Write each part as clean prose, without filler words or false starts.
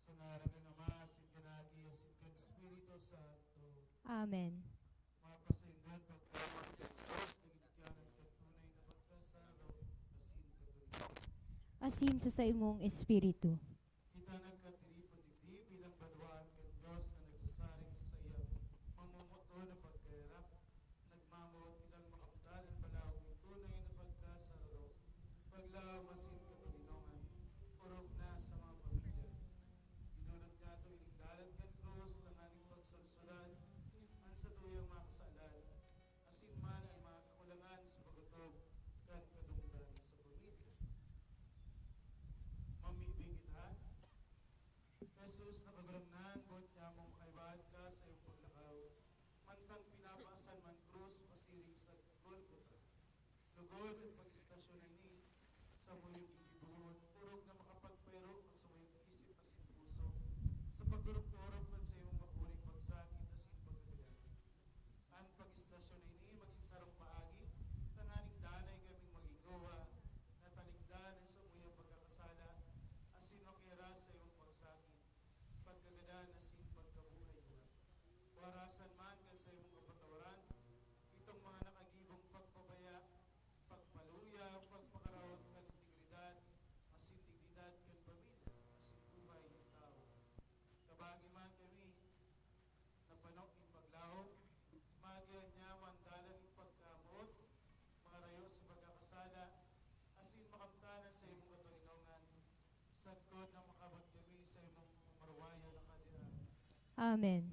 Sa ngalan ng Ama, sin kanati, sin kan Espiritu Santo. Amen. Mga pasayndon, pagkawan ng Diyos, nagigikanan ka tunay na pagkasaro, asin katuloy. Asin sa imong espiritu. Kita nagkatiripon digdi bilang badwaan kan Diyos na nagsasaring sa sayang mamumuto na pagkairap, nagmamawag kitang makamtan ang balawag ng tunay na pagkasaro, paglaw masin katulinongan, urog na sa mga pamilya. Dinunot niya ito iningdalan kan krus ng aning pagsulsulan, ang sa tuyang mga kasalan, asin man ang mga kakulangan sa pagutog, kan kadunggan sa pamilya. Mamibig kita, Jesus, nakagulangnan, buhat niya mong kaibahan ka sa iyong paglakaw, mantang pinapaasan man krus, pasiring sa Golgotha. Lugod at pag-istasyon ay ni, sa muyong iibuhon, urog na makapagpero ang sa muyong isip asin puso, sa pagdurog-durog man sa iyong makuling pagsakit asin pagkagadan. Ang pag-istasyon ay ni, maging sarong paagi, tanganing danay kaming magigawa, na talikdan sa muyong pagkakasala, asin makira sa iyong pagsakit, pagkagadan asin pagkabuhay mo. Warasan man kan sa iyong kapatawaran, itong mga nakagibong pagpabaya, pagpaluya, pagpakarawat kan integridad, asin dignidad kan pamilya, asin buhay ng tao. Kabagi man kami, napanok in paglaho, magyan niya mandalan in pagkamot, mga rayo sa pagkakasala, asin makamtanan sa imong katulinongan, sagkod na makabot kami sa imong marwaya na kadian. Amen.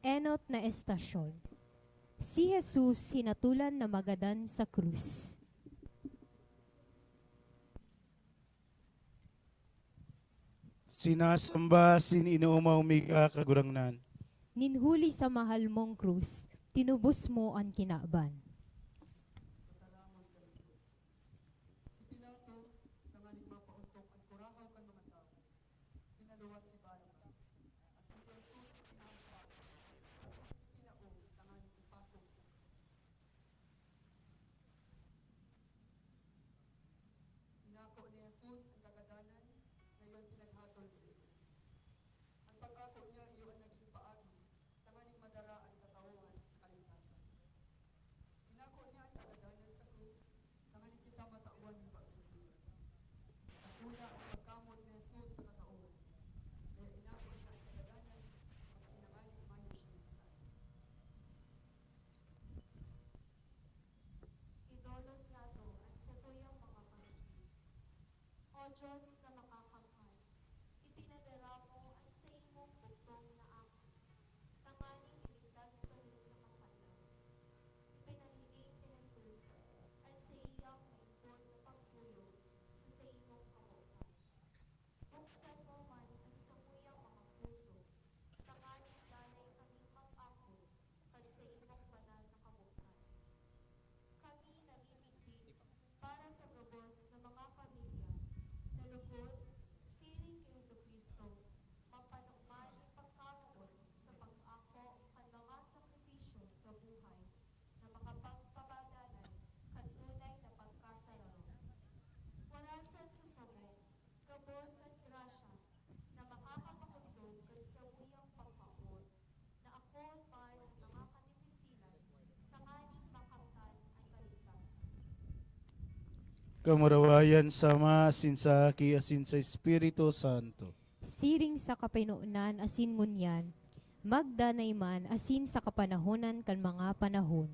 Enot na estasyon. Si Jesus sinatulan na magadan sa krus. Sinasamba sin inuumaw miga kagurangnan. Ninhuli sa mahal mong krus, tinubos mo ang kinaban. Pataramon kan Diyos. Si Pilato, tangaling mapauntok ang kurahaw kan mga tao. Pinaluwas si Barabas. Asin si Jesus, kinahangpak. Asin itinaog, tangaling ipakog sa krus. Inako ni Jesus ang kagadanan na iyon pinaghatol sa iyo. Ang pag-ako niya iyo ang naging paagi, tangaling madara ang katawhan sa kaligtasan. Inako niya ang kagadanan sa krus, tangaling kita matauhan ng pagkukulan. Nakula ang pagkamot ni Jesus sa katauhan. Kaya inako niya ang kagadanan, mas inangaling mayo siyang kasama. Idolot nato at sa tuyang mga pamilya. O Diyos na makakamhal, ipinadara mo ang sa imong bugtong na ako. Tanganing iligtas kami sa kasalan. Ipinahiling ni Jesus at sa iyang maipon na pagpuyo sa imong kabuuan. Buksan mo man ang Kamurawayan sa Ama, asin sa Aki, asin sa Espiritu Santo. Siring sa kapinuunan asin ngunyan, magdanay man asin sa kapanahonan kan mga panahon.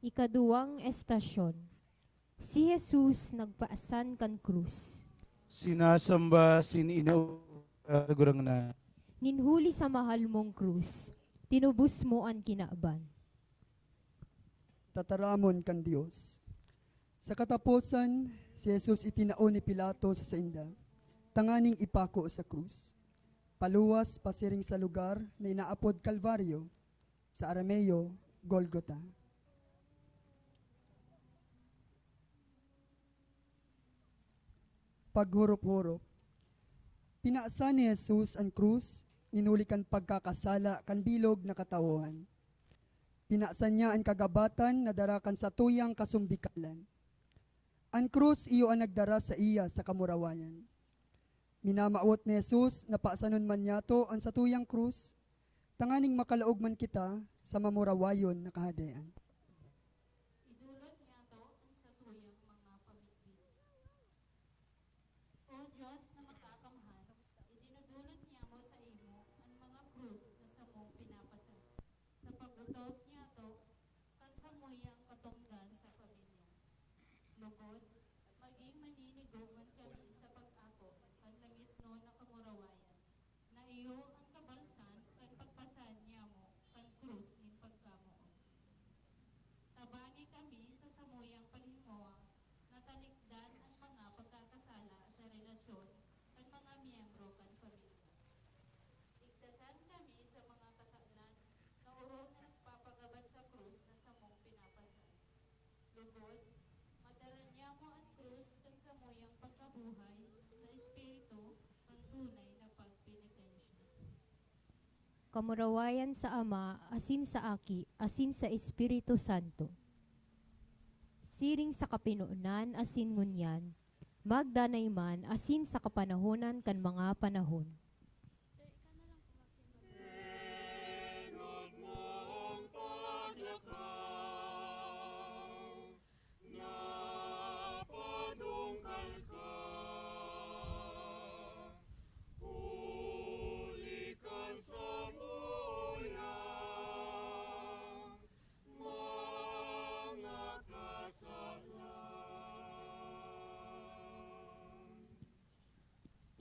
Ikaduwang estasyon. Si Jesus nagpaasan kan krus. Sinasamba, sininaw, kagurang na. Ninhuli sa mahal mong krus, tinubos mo ang kinaaban. Tataramon kan Dios. Sa katapusan, si Jesus itinao ni Pilato sa sainda, tanganing ipako sa krus. Paluwas pasiring sa lugar na inaapod Kalbaryo, sa Arameo, Golgota. Paghurop-hurop. Pinaasan ni Jesus ang krus, ninuli kan pagkakasala kan bilog na katawhan. Pinaasan niya ang kagabatan na darakan sa tuyang kasumbikalan. Ang krus iyo ang nagdara sa iya sa kamurawayan. Minamaot ni Jesus na paasanon man niya to ang sa tuyang krus, tanganing makalaog man kita sa mamurawayon na kahadayan. Idulot niya to ang sa tuyang mga pamilya. O Diyos na makakamhan, idinudulot niya mo sa imo ang mga krus na sa mong pinapasan. Sa pagutot niya to, kan sa muyang katunggan sa pamilya. Lugod, maging maninigo man kami sa pag-ako kan langit no na kamurawayan, na iyo ang kabalsan kan pagpasan niya mo kan krus nin pagkamoon. Tabangi kami sa samuyang paghingoa, natalikdan ang mga pagkakasala sa relasyon kan mga miyembro kan pamilya. Igtasan kami sa mga kasalan na uro na nagpapagabat sa krus na samong pinapasan. Lugod, madara niya mo ang krus kan samuyang pagkabuhay sa espiritu kan tunay na pagpinitensya. Kamurawayan sa Ama, asin sa Aki, asin sa Espiritu Santo. Siring sa kapinuunan asin ngunyan, magdanay man asin sa kapanahonan kan mga panahon.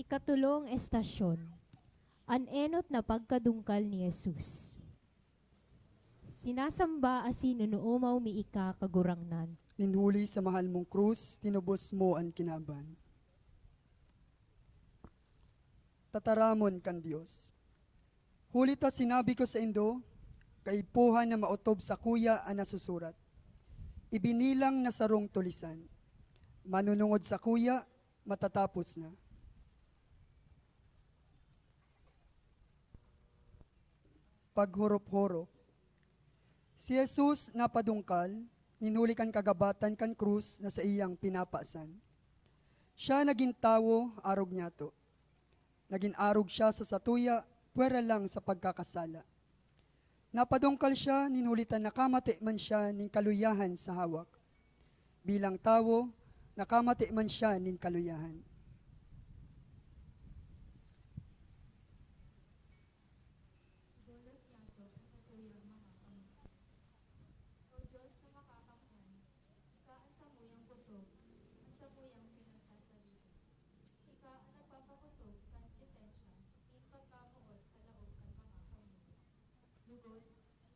Ikatulong estasyon. An-enot na pagkadungkal ni Jesus. Sinasamba asin nunuumaw miika kagurangnan. Ninhuli sa mahal mong krus, tinubos mo ang kinaban. Tataramon kan Dios. Huli ta sinabi ko sa indo, kaipuhan na mautob sa kuya ang nasusurat. Ibinilang na sarong tulisan. Manunungod sa kuya, matatapos na. Paghurop-hurop. Si Jesus napadungkal, ninhuli kan kagabatan kan krus na sa iyang pinapaasan. Siya naging tawo, arog niya to. Naging arog siya sa satuya, puwera lang sa pagkakasala. Napadungkal siya, ninhulitan nakamati man siya ning kaluyahan sa hawak. Bilang tawo, nakamati man siya ning kaluyahan. Idulot niya to ang sa tuyang mga pamilya. O Diyos na makakamhan, ika ang samuyang kusog, ang samuyang pinagsasalita. Ika ang nagpapakusog kan presensya, in pagkamuot sa laog kan mga pamilya. Lugod,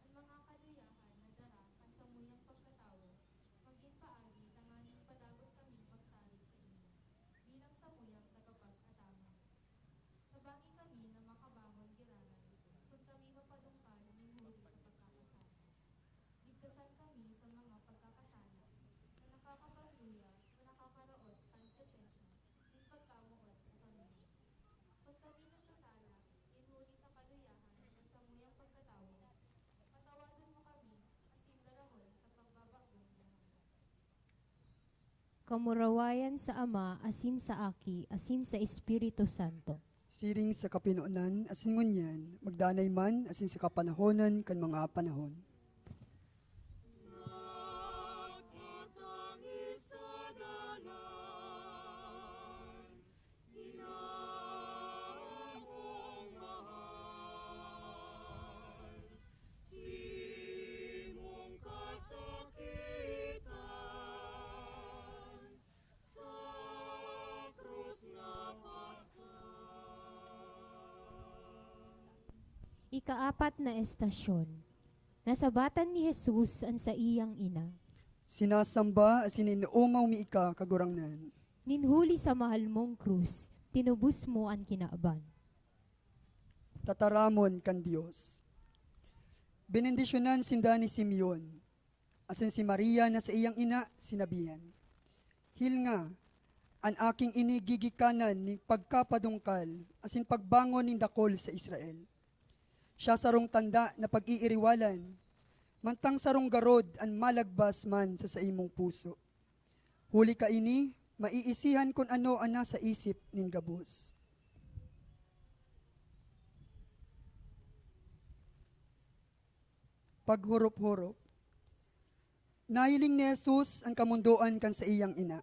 ang mga kaluyahan na dara kan samuyang pagkatawo, maging paagi tanganing padagos kami magsalig sa inyo. Bilang Kamurawayan sa Ama, asin sa Aki, asin sa Espiritu Santo. Siring sa kapinunan, asin ngunyan, magdanay man, asin sa kapanahonan, kan mga panahon. Ikaapat na estasyon. Nasabatan ni Jesus ang sa iyang ina. Sinasamba, asin inuumaw mi ika, kagurangnan. Ninhuli sa mahal mong krus, tinubos mo ang kinaaban. Tataramon kan Dios. Benendisyonan sinda ni Simeon, asin si Maria na sa iyang ina, sinabihan. Hil nga, an aking inigigikanan ni pagkapadungkal, asin pagbangon ni dakol sa Israel. Siya sarong tanda na pag-iiriwalan, mantang sarong garod an malagbas man sa imong puso. Huli ka ini, maiisihan kung ano ang nasa isip nin gabos. Paghurop-hurop. Nahiling ni Jesus ang kamundoan kan sa iyang ina.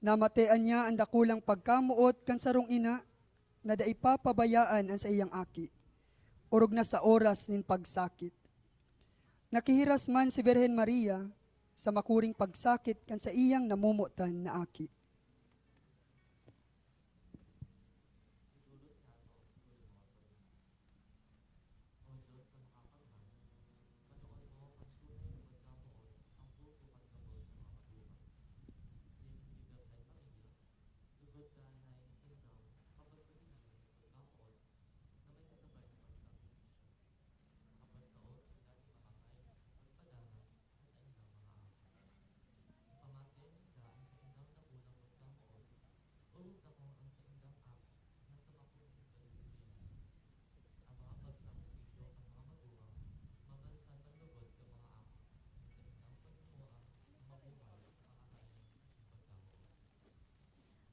Namatean niya ang dakulang pagkamuot kan sarong ina na daipapabayaan ang sa iyang aki. Urog na sa oras nin pagsakit. Nakihiras man si Birhen Maria sa makuring pagsakit kan sa iyang namumutan na aki.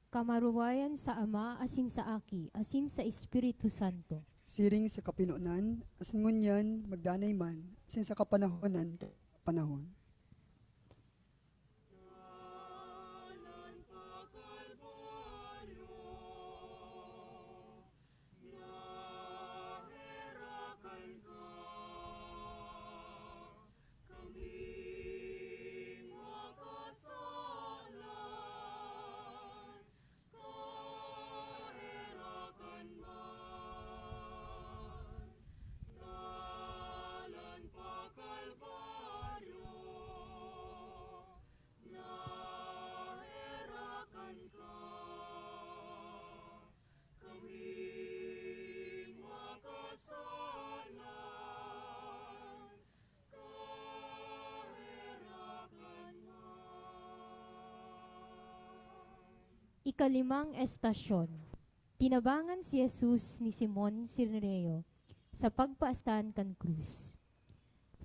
Kamaruwayan sa Ama, asin sa Aki, asin sa Espiritu Santo. Siring sa kapinunan, asin ngunyan, magdanay man, asin sa kapanahonan, panahon. Ikalimang estasyon. Tinabangan si Jesus ni Simon Sirineo sa pagpaastan kan krus.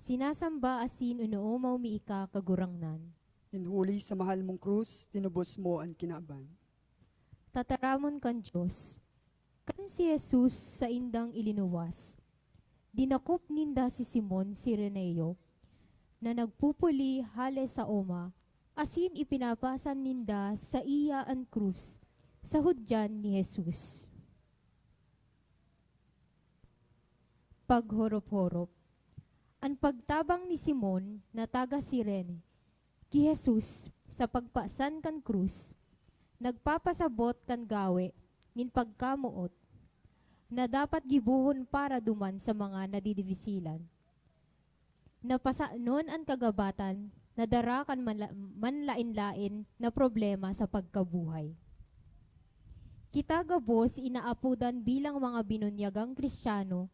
Sinasamba asin unuumaw mi ika kagurangnan. Inhuli sa mahal mong krus, tinubos mo ang kinaban. Tataramon kan Diyos. Kan si Jesus sa indang ilinuwas. Dinakop ninda si Simon Sirineo na nagpupuli hale sa oma, asin ipinapasan ninda sa iya ang krus sa hudyan ni Jesus. Paghorop-horop. Ang pagtabang ni Simon na taga Sirene, ki Jesus sa pagpasan kan krus, nagpapasabot kan gawe nin pagkamuot na dapat gibuhon para duman sa mga nadidivisilan. Napasaanon ang kagabatan na darakan manlain-lain na problema sa pagkabuhay. Kita gabos inaapudan bilang mga binunyagang Kristiyano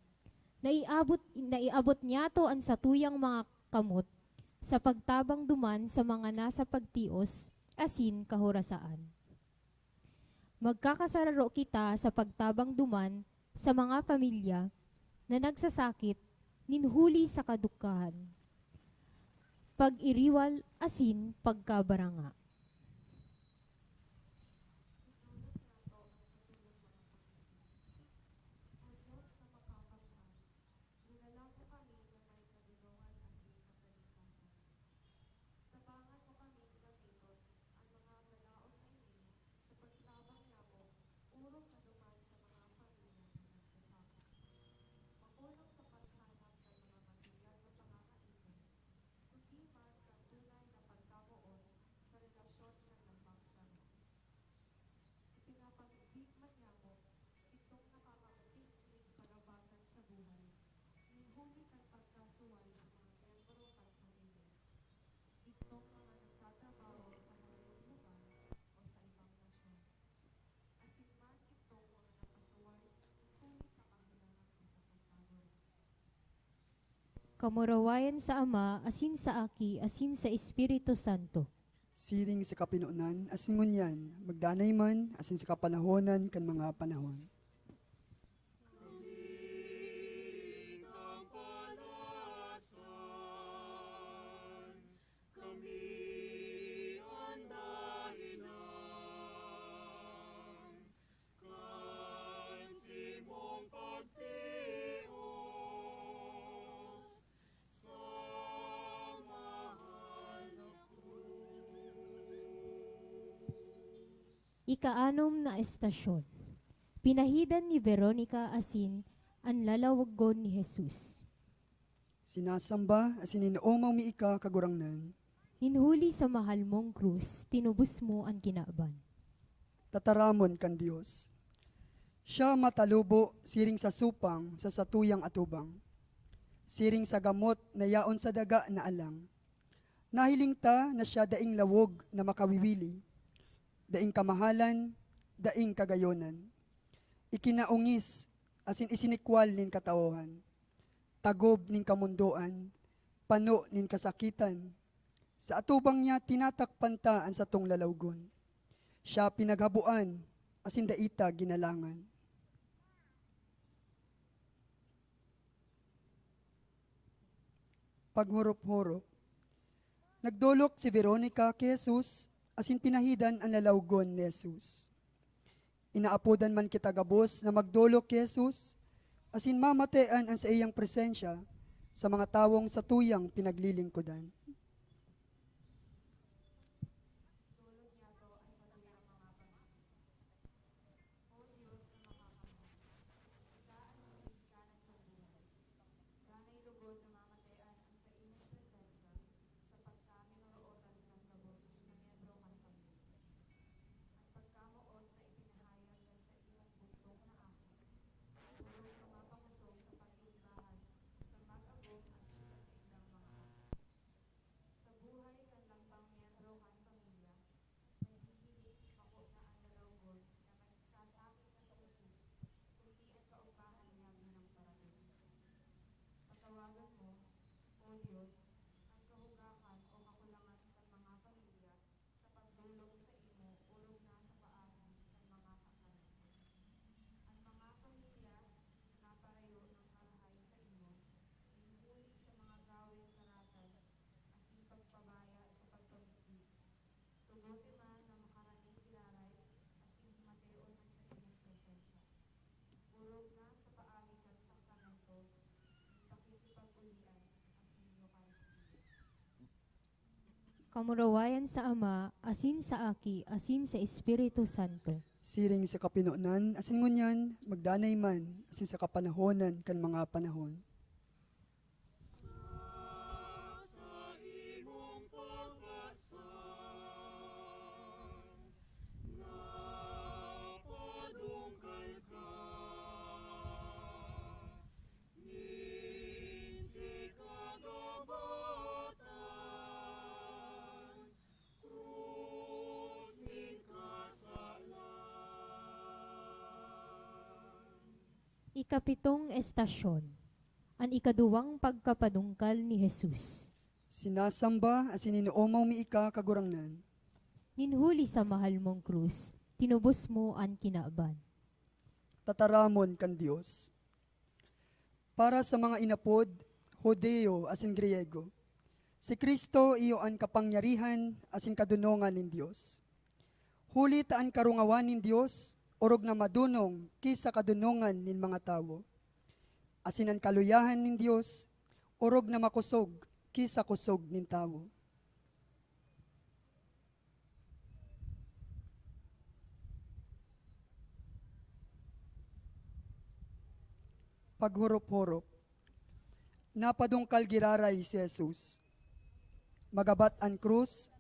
na iabot niya to ang satuyang mga kamot sa pagtabang duman sa mga nasa pagtios asin kahorasaan. Magkakasararo kita sa pagtabang duman sa mga pamilya na nagsasakit ninhuli sa kadukahan. Pag-iriwal asin pagkabaranga. Kamurawayan sa Ama, asin sa Aki, asin sa Espiritu Santo. Siring sa kapinunan, asin ngunyan, magdanay man, asin sa kapanahonan kan mga panahon. Ikaanom na estasyon. Pinahidan ni Veronica asin ang lalawagon ni Jesus. Sinasamba, asin inuomaw mi ika kagurangnan, Hinhuli sa mahal mong krus, tinubos mo ang kinaban. tataramon kan Dios. Siya matalubo, siring sa supang, sa satuyang atubang. Siring sa gamot, na yaon sa daga na alang. Nahiling ta na siya daing lawog na makawiwili, daing kamahalan, daing kagayonan. Ikinaungis, asin isinikwal nin kataohan. Tagob nin kamundoan, pano nin kasakitan. Sa atubang niya, tinatakpan ta ang satong lalawgon. Siya pinaghabuan, asin daita ginalangan. Paghurop-hurop. Nagdolok si Veronica kay Jesus, asin pinahidan ang lalawgon ni Jesus. Inaapodan man kita gabos na magdolok kay Jesus, asin mamatean ang sa iyang presensya sa mga tawong sa tuyang pinaglilingkudan. Ganay lugod na mamatayan ang sa imong presensya, sa pagkami narootan kang gabos na miyembro kan kami. Ang pagkamuot na ipinahayag kan sa imong bugtong na ako, puro nga mapakusog sa pag-iibahan, kang mag-agong asin kan sa indang mga anak. Sa buhay kan lambang miyembro kan pamilya, nahihiling mako na ang lalawgon na magsasakit na sa Jesus, kundi ang kaupahan niya bilang parating. Patawagan mo, O Diyos, ang kahugakan o kakulangan kan mga pamilya sa pagdulog sa imo urog na sa paagi kan mga sakrament. Ang mga pamilya na naparayo ng marahay sa imo, hinhuli sa mga gawing karatag, asin pagpabaya sa pagpamigdi. Tugote man na makaraning kilaray, asin himateon man sa imong presensya. Urog na sa paagi kan sakramento, pakikipag-ulian, asin Eucharistia. Kamurawayan sa Ama, asin sa Aki, asin sa Espiritu Santo. Siring sa kapinunan, asin ngunyan, magdanay man, asin sa kapanahonan kan mga panahon. Ikapitong estasyon. Ang ikaduwang pagkapadungkal ni Jesus. Sinasamba, asin inuomaw mi ika kagurangnan, Hinhuli sa mahal mong krus, tinubos mo ang kinaban. tataramon kan Dios. Para sa mga inapod, Hodeo asin Griego, si Kristo iyo ang kapangyarihan asin kadunongan nin Dios. Huli taan karungawan nin Dios, orog na madunong kisa kadunongan nin mga tawo. Asin ang kaluyahan nin Dios, orog na makusog kisa kusog nin tawo. Paghurop-hurop. Napadungkal giraray si Jesus. Magabat ang krus,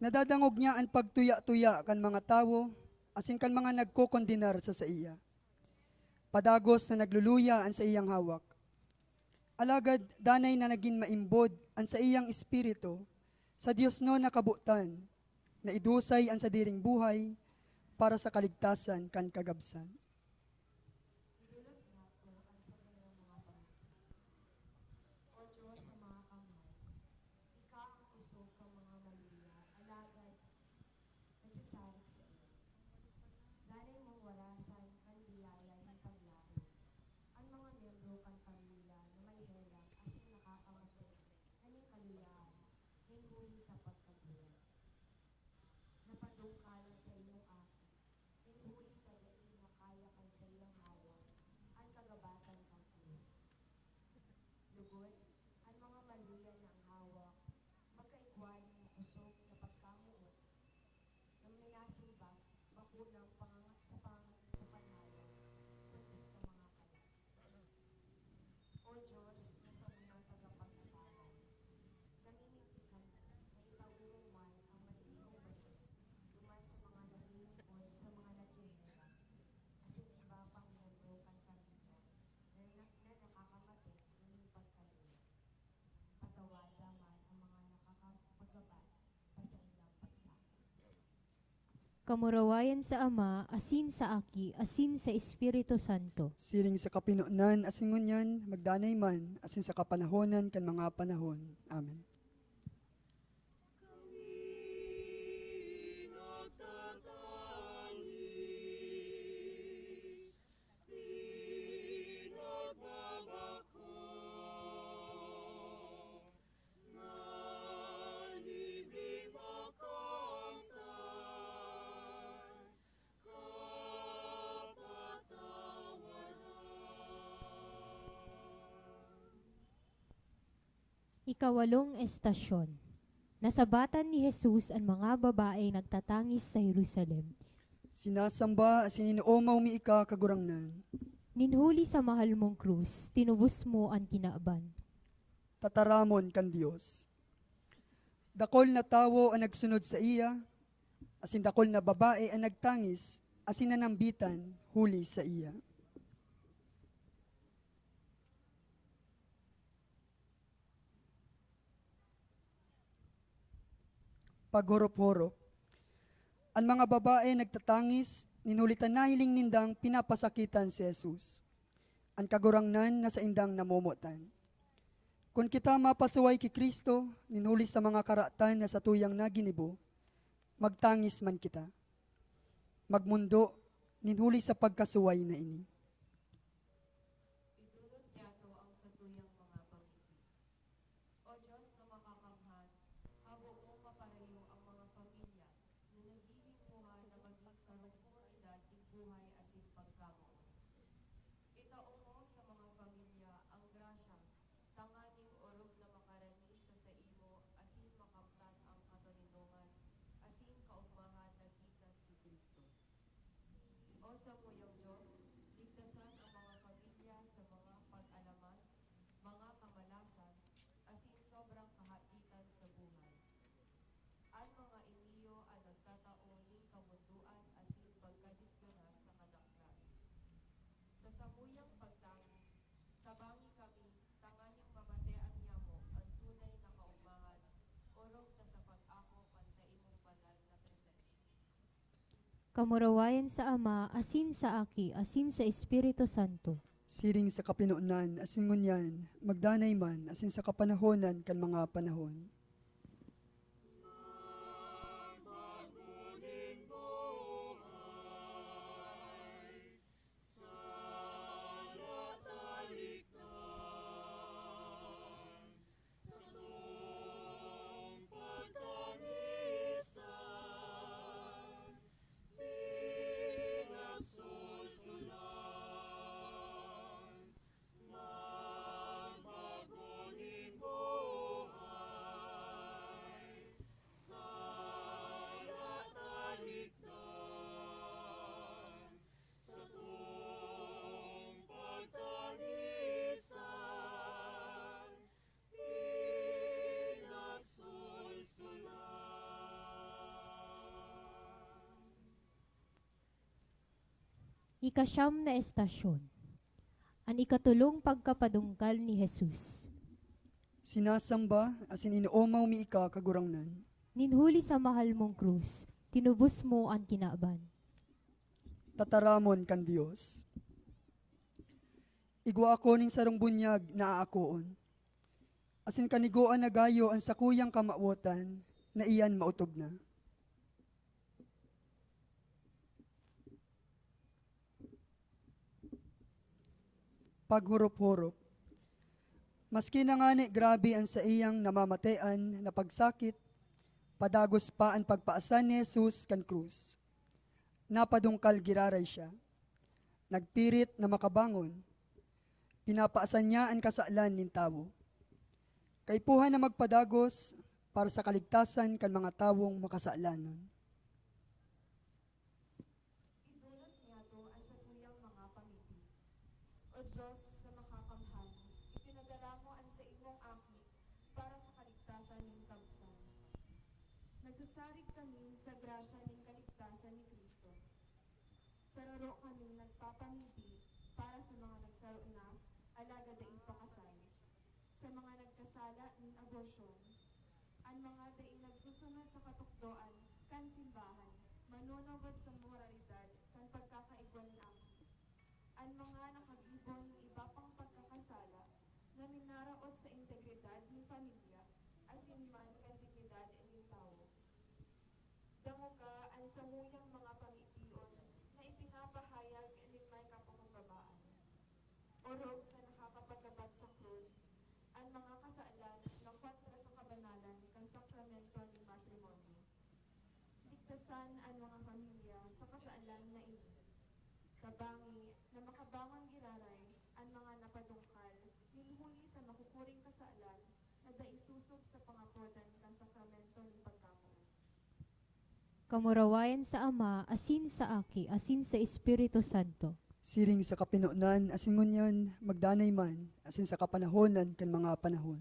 nadadangog niya ang pagtuya-tuya kan mga tawo, asin kan mga nagkokondinar sa iya. Padagos na nagluluya ang sa iyang hawak. Alagad danay na naging maimbod ang sa iyang espiritu, sa Dios no nakabutan, na idusay ang sa diring buhay para sa kaligtasan kan kagabsan. Idulog nato ang sa mga pamilya. O Kamurawayan sa Ama, asin sa Aki, asin sa Espiritu Santo. Siring sa kapinunan, asin ngunyan, magdanay man, asin sa kapanahonan, kan mga panahon. Amen. Ikawalong estasyon. Nasabatan ni Jesus ang mga babae nagtatangis sa Jerusalem. Sinasamba, asin inuomaw mi ika kagurangnan. Ninhuli sa mahal mong krus, tinubos mo ang kinaaban. Tataramon kan Dios. Dakol na tawo ang nagsunod sa iya, asin dakol na babae ang nagtangis, asin nanambitan, huli sa iya. Paghorop-horop. Ang mga babae nagtatangis, ninulitan na hiling nindang pinapasakitan si Jesus. Ang kagurangnan na sa indang namomotan. Kung kita mapasuway ki Kristo, ninuli sa mga karatan na sa tuyang naginibo, magtangis man kita. Magmundo, ninhuli sa pagkasuway na ini. Idulot yato ang satuyang mga pamilya. O Diyos na makakamhan, habo mo maparayo ang mga pamilya na naghihingkuhan na maging sa rupong edad ng buhay asin pagkamo. Itaong mo sa mga pamilya ang grasya, tanganing orog na makarani sa imo asin makamtan ang katuninungan, asin kaugmahan na gikan ki Kristo. O sa muyang Diyos, ligtasan ang mga pamilya sa mga pag-alaman, mga kamalasan, asin sobrang kahaditan sa buhay. Ang mga iniyo ang nagtatao ning kamunduan asin pagkadisganan sa kadaklan. Sa samuyang pagtangis, tabangi kami, tanganing mamatean niya mo ang tunay na kaugmahan, orog na sa pag-ako kan sa imong banal na presensya. Kamurawayan sa Ama, asin sa Aki, asin sa Espiritu Santo. Siring sa kapinunan, asin ngunyan, magdanay man, asin sa kapanahonan, kan mga panahon. Ikasyam na estasyon. Ang ikatulong pagkapadungkal ni Jesus. Sinasamba, asin inuomaw mi ika kagurangnan. Ninhuli sa mahal mong krus, tinubos mo ang kinaaban. Tataramon kan Dios. Igwa ako ning sarong bunyag na aakoon. Asin kaniguan na gayo ang sakuyang kamawotan na iyan mautog na. Paghurop-hurop. Maski na nga ni grabe ang sa iyang namamatean na pagsakit, padagos pa ang pagpaasan ni Jesus kan krus. Napadungkal giraray siya. Nagpirit na makabangon. Pinapaasan niya ang kasaalan nin tawo. Kaipuhan na magpadagos para sa kaligtasan kan mga tawong makasaalanon. Idulot niya to ang satuyang mga pamilya. O Diyos na makakamhan, ipinadala mo ang sa imong aki para sa kaligtasan ng kabsan. Nagsasarig kami sa grasya ng kaligtasan ni Kristo. Sararo kami nagpapamimpi para sa mga nagsaro na, alaga daing pakasal. Sa mga nagkasala ng abortion, ang mga daing nagsusunod sa katukdoan, kan simbahan, manunawad sa moralidad kan pagkakaigwan ako. An mga nakagibon ng iba pang pagkakasala na minaraot sa integridad ni pamilya, asin man kan dignidad ni tao. Dango ka ang samuyang mga pamipion na ipinapahayag ni may kapangumbabaan. Orog na nakakapagabat sa krus ang mga kasaalan na kontra sa kabanalan kan sakramento ni matrimonio. Ligtasan ang mga pamilya sa kasaalan na ini. Tabangi na makabangon giraray ang mga napadungkal ninhuli sa makukuring kasaalan na daisusog sa pangapodan kan sakramento ni pagkamo. Kamurawayan sa Ama, asin sa Aki, asin sa Espiritu Santo. Siring sa kapinunan, asin ngunyan, magdanay man, asin sa kapanahonan kan mga panahon.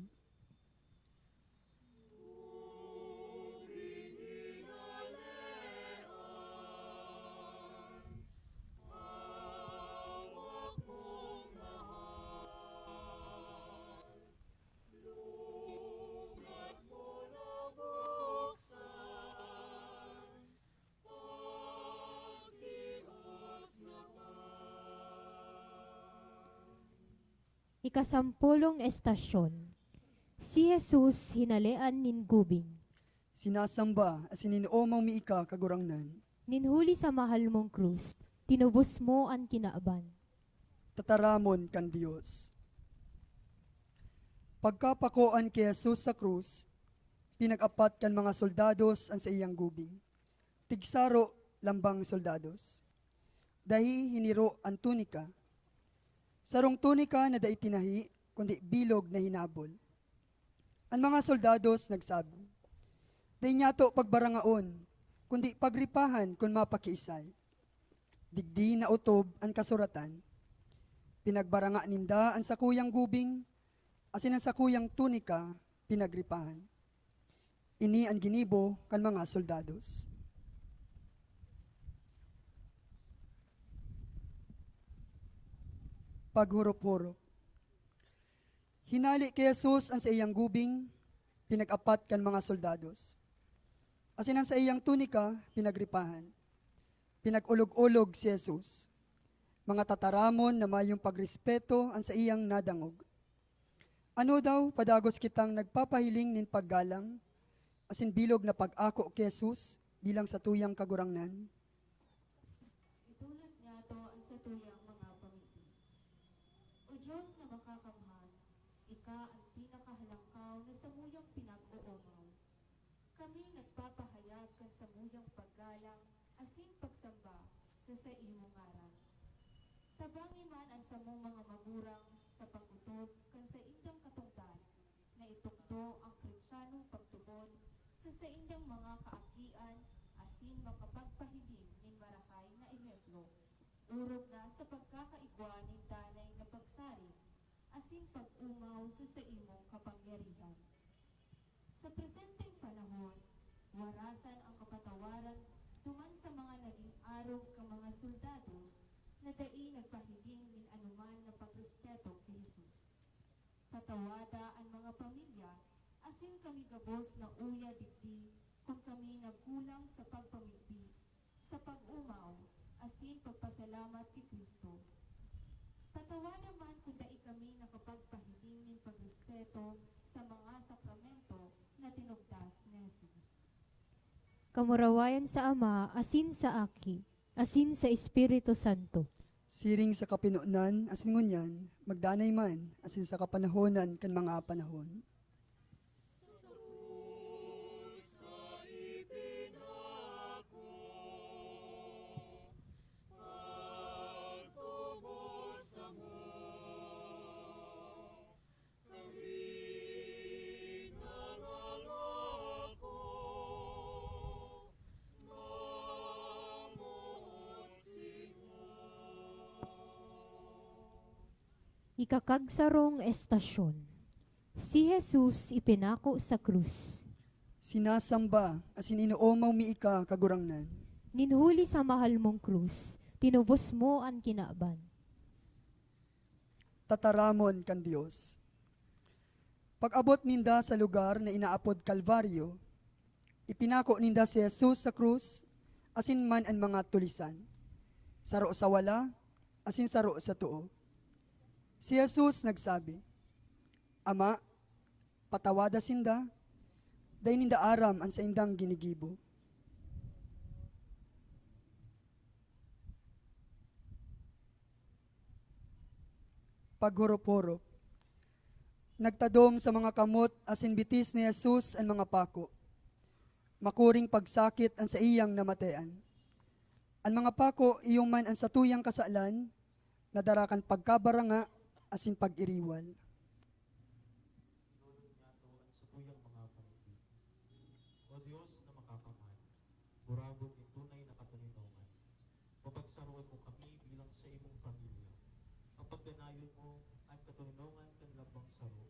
Ikasampulong estasyon. Si Jesus hinalian nin gubing. Sinasamba, asin inuomaw mi ika kagurangnan. Ninhuli sa mahal mong krus, tinubos mo ang kinaaban. Tataramon kan Dios. Pagkapakoan kay Jesus sa krus, pinag-apat kan mga soldados ang sa iyang gubing. Tigsaro lambang soldados. Dahi hiniro ang tunika. Sarong tunika na dai tinahi, kundi bilog na hinabol. Ang mga soldados nagsabi, "Dai nyato pagbarangaon, kundi pagripahan kung mapakiisay." Digdi na utob ang kasuratan. Pinagbaranga ninda ang sakuyang gubing, asin ang sakuyang tunika pinagripahan. Ini ang ginibo kan mga soldados. Paghurop-hurop. Hinali kay Jesus ang sa iyang gubing, pinag-apat kan mga soldados. Asin ang sa iyang tunika, pinagripahan. Pinag-ulog-ulog si Jesus. Mga tataramon na mayong pagrespeto ang sa iyang nadangog. Ano daw padagos kitang nagpapahiling nin paggalang, asin bilog na pag-ako kay Jesus bilang sa tuyang kagurangnan? Itulad niya to ang sa tuyang mga pamilya. O Diyos na makakamhan, ika ang pinakahalangkaw na samuyang pinag-uumaw. Kami nagpapahayag kan samuyang paggalang, asin pagsamba sa imong ngaran. Tabangi man ang samong mga magurang sa pag-utob kan sa indang katungdan, na itukdo ang Kristiyanong pagtubon sa indang mga kaakian, asin makapagpahiling nin marahay na ehemplo. Urog na sa pagkakaigwa nin danay na pagsari, asin pag-umaw sa imong kapangyarihan. Sa presenteng panahon, warasan ang kapatawaran tuman sa mga naging arog ka mga soldados na dai nagpahiling nin anuman na pagrespeto kay Jesus. Patawada ang mga pamilya, asin kami gabos na uya digdi kung kami nagkulang sa pagpamilpi, sa pag-umaw, asin pagpasalamat kay Kristo. Patawada man kung dai kami nakapagpahiling nin pagrespeto sa mga sakramento na tinugdas ni Jesus. Kamurawayan sa Ama, asin sa Aki, asin sa Espiritu Santo. Siring sa kapinunan, asin ngunyan, magdanay man, asin sa kapanahonan kan mga panahon. Ikakagsarong estasyon. Si Jesus ipinako sa krus. Sinasamba, asin inuomaw mi ika kagurangnan. Ninhuli sa mahal mong krus, tinubos mo ang kinaaban. Tataramon kan Dios. Pag-abot ninda sa lugar na inaapod Kalbaryo, ipinako ninda si Jesus sa krus, asin man ang mga tulisan. Saro sa wala, asin saro sa tuo. Si Jesus nagsabi, Ama, patawada sinda, day ninda aram ang sa indang ginigibo. Paghurop-hurop. Nagtadom sa mga kamot asin bitis ni Jesus ang mga pako. Makuring pagsakit ang sa iyang namatean. Ang mga pako iyong man ang satuyang kasalan, nadarakan pagkabaranga asin pag-iriwal. Tinulog niya to ang satuyang mga pamilya. O Diyos na makakamahal, burabot yung tunay na katuninongan. Papagsaruan mo kami bilang sa imong pamilya. Ang pagdanayon mo ang katuninongan kan lambang saro.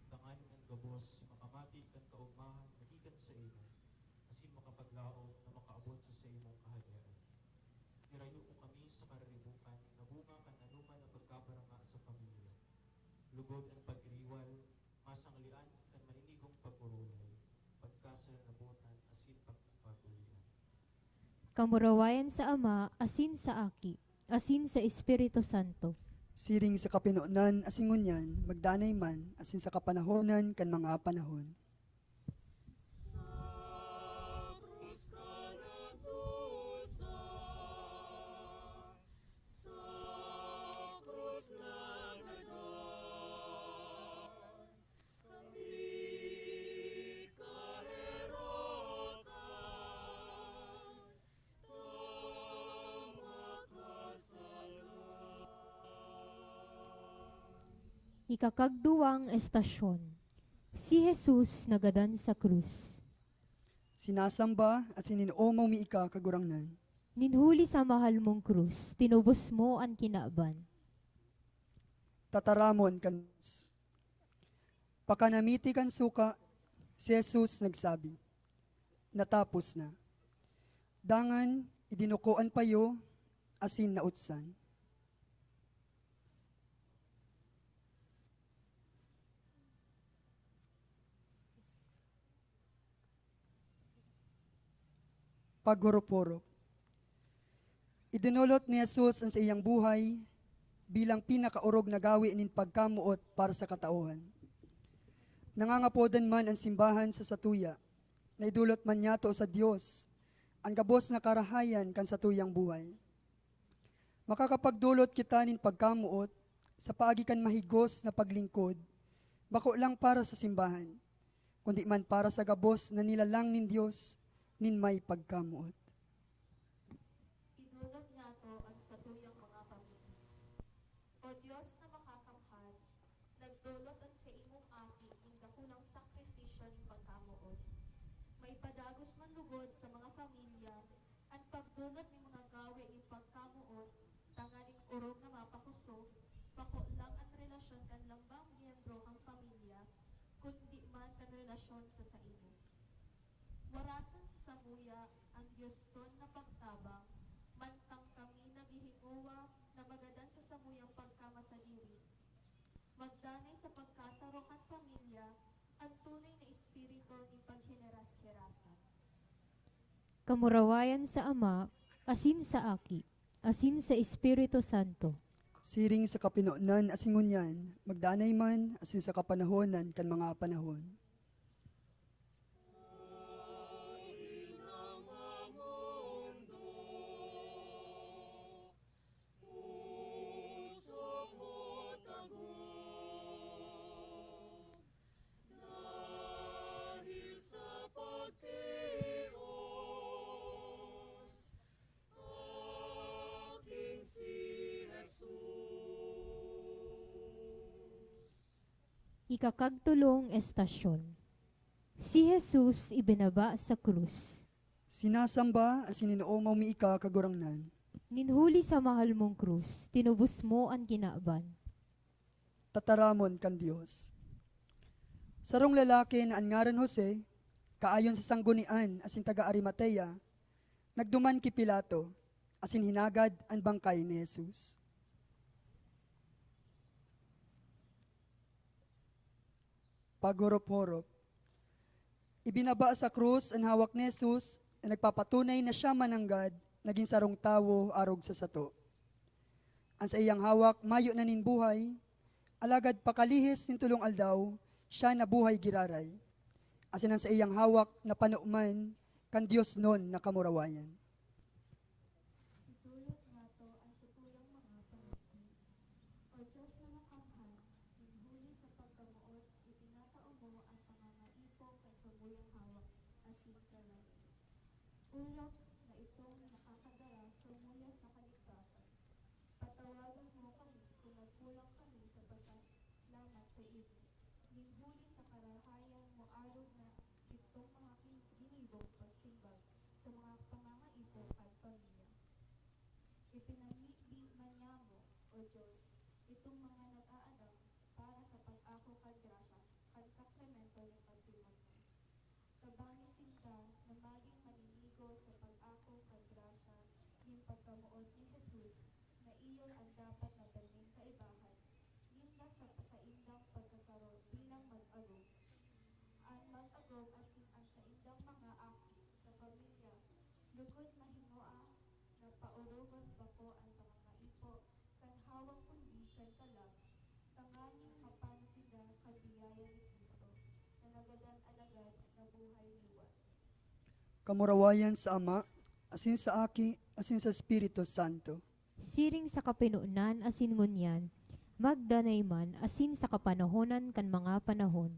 Tanganin ang gabos, makamati kan kaumahan, magikan sa imo. Asin makapaglaom na makaabot sa imong kaharian. Irayo mo kami sa kararibukan, na bunga kan anuman na pagkabaranga sa pamilya. Lugod ang pag-iriwal, masanglian kan maninigong pag-urulay, pagkasanabutan asin pagpagulian. Kamurawayan sa Ama, asin sa Aki, asin sa Espiritu Santo. Siring sa kapinunan asin ngunyan, magdanay man, asin sa kapanahonan kan mga panahon. Ikakagduwang estasyon. Si Jesus nagadan sa krus. Sinasamba at sininoomaw mi ika kagurangnan. Ninhuli sa mahal mong krus, tinubos mo ang kinaaban. Tataramon kan pakanamiti kan suka, si Jesus nagsabi, natapos na. Dangan, idinukuan payo, asin nautsan. Paghurop-hurop. Idinulot ni Jesus ang sa iyang buhay bilang pinakaurog na gawi nin pagkamuot para sa katauhan. Nangangapodan man ang simbahan sa satuya, na idulot man niyato sa Dios ang gabos na karahayan kan satuyang buhay. Makakapagdulot kita nin pagkamuot sa paagi kan mahigos na paglingkod, bako lang para sa simbahan, kundi man para sa gabos na nilalang nin Dios nin may pagkamuot. Idulog niya to ang satuyang mga pamilya. O Diyos na makakamhal, nagdulot ang sa imong aki ng dakulang sakripisyo ng pagkamuot. May padagos man lugod sa mga pamilya, ang pagdulot ng mga gawi ng pagkamuot, tanganing urog na mapakusog, bako lang ang relasyon kan lambang miyembro kang pamilya, kundi man kan relasyon sa imo. Warasan sa samuya ang Diyos ton na pagtabang, mantang kami naghihinguwa na magadan sa samuyang pagkamasadiri. Magdanay sa pagkasarokan pamilya, ang tunay na espiritu ni paghineras-herasan. Kamurawayan sa Ama, asin sa Aki, asin sa Espiritu Santo. Siring sa kapinunan asin ngunyan, magdanay man asin sa kapanahonan kan mga panahon. Ikakagtulong estasyon. Si Jesus ibinaba sa krus. Sinasamba asin inuomaw mi ika kagurangnan. Ninhuli sa mahal mong krus, tinubos mo ang kinaaban. Tataramon kan Dios. Sarong lalaki na angaran Jose, kaayon sa sanggunian asin taga Arimatea, nagduman ki Pilato, asin hinagad ang bangkay ni Jesus. Paghurop-hurop. Ibinaba sa krus ang hawak ni Jesus na nagpapatunay na siya mananggad naging sarong tawo arog sa sato. Ang sa iyang hawak, mayo na nin buhay, alagad pakalihis nin tulong aldaw, siya na buhay giraray. Asin ang sa iyang hawak na panuman, kan Dios non na kamurawayan. Idulot nga to ang satuyang mga pamilya. O Diyos na makamhan, hinhuli sa pagkamuot, itinatao mo ang pangangaipo kay samuyang hawak, asin kalan. Ulap na itong nakakadara sumuya sa kaligtasan. Patawagan mo kami kung nagkulang kami sa pasalamat sa iyo. Hinhuli sa karahayan mo arog na itong mga ginibong pagsimbag sa mga pangangaipo at pamilya. Ipinamili man niya mo, O Diyos, itong mga nag-aadang para sa pag-ako kad grasya, kad sakramento ng pagtuman mo. Tabangis sinta na maging maninigo sa pag-ako kad grasya, yung pagkamuot ni Jesus, na iyon ang dapat na dalhin kaibahan, linda sa pasaindang pagkasaro bilang mag-agong. Ang mag-agong asin ang saindang mga aki sa pamilya, lugod mahimoa na paurugon bako ang pangangaipo, kan hawak kundi kan kalag, tanganing mapano sila kabiyaya ni Kristo, na nagadan alagad na buhay liwat. Kamurawayan sa Ama, asin sa Aki, asin sa Espiritu Santo. Siring sa kapinunan asin ngunyan, magdanay man asin sa kapanahonan kan mga panahon.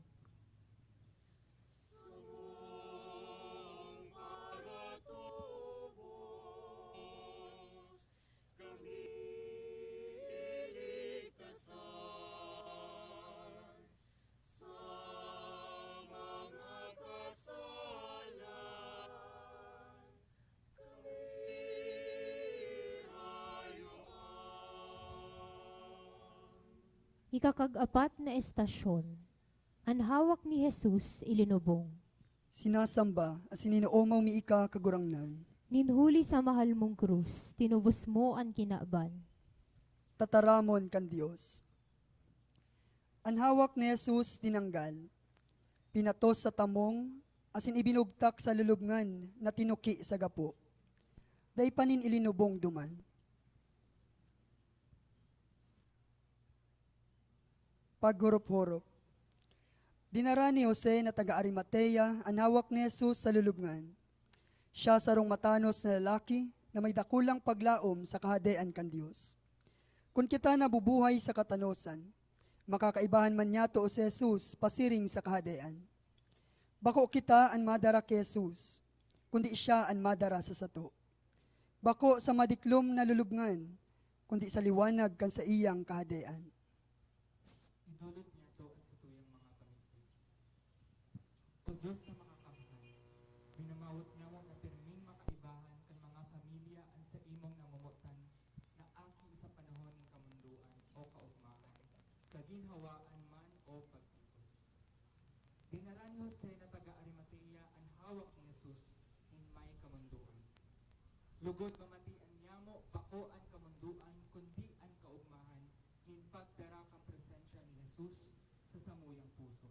Ikakag-apat na estasyon. Ang hawak ni Jesus ilinubong. Sinasamba, asin inuomaw mi ika kagurangnan. Ninhuli sa mahal mong krus, tinubos mo ang kinaaban. Tataramon kan Dios. Ang hawak ni Jesus tinanggal. Pinatos sa tamong, asin ibinugtak sa lulubngan na tinuki sa gapo. Day panin ilinubong duman. Paghurup-hurup. Dinara ni Jose na taga-Arimatea ang hawak ni Jesus sa lulubngan. Siya sarong matanos na lalaki na may dakulang paglaom sa kahadean kan Dios. Kung kita nabubuhay sa katanosan, makakaibahan man niya to si Jesus pasiring sa kahadean. Bako kita ang madara kay Jesus, kundi siya ang madara sa sato. Bako sa madiklom na lulubngan, kundi sa liwanag kan sa iyang kahadean. Idulot niya to ang satuyang mga pamilya. O Diyos na makakamhan, binamawot niya mo na pirming makaibahan kan mga pamilya ang sa imong namumutan na aki sa panahon ng kamunduan o kaugmahan, kaginhawaan man o pagtipos. Dinara ni Jose na taga-Arimatea ang hawak ni Jesus in may kamunduan. Lugod mamatian niya mo bako ang kamunduan kundi ang kaugmahan in pagdara kang presensya ni Jesus sa samuyang puso.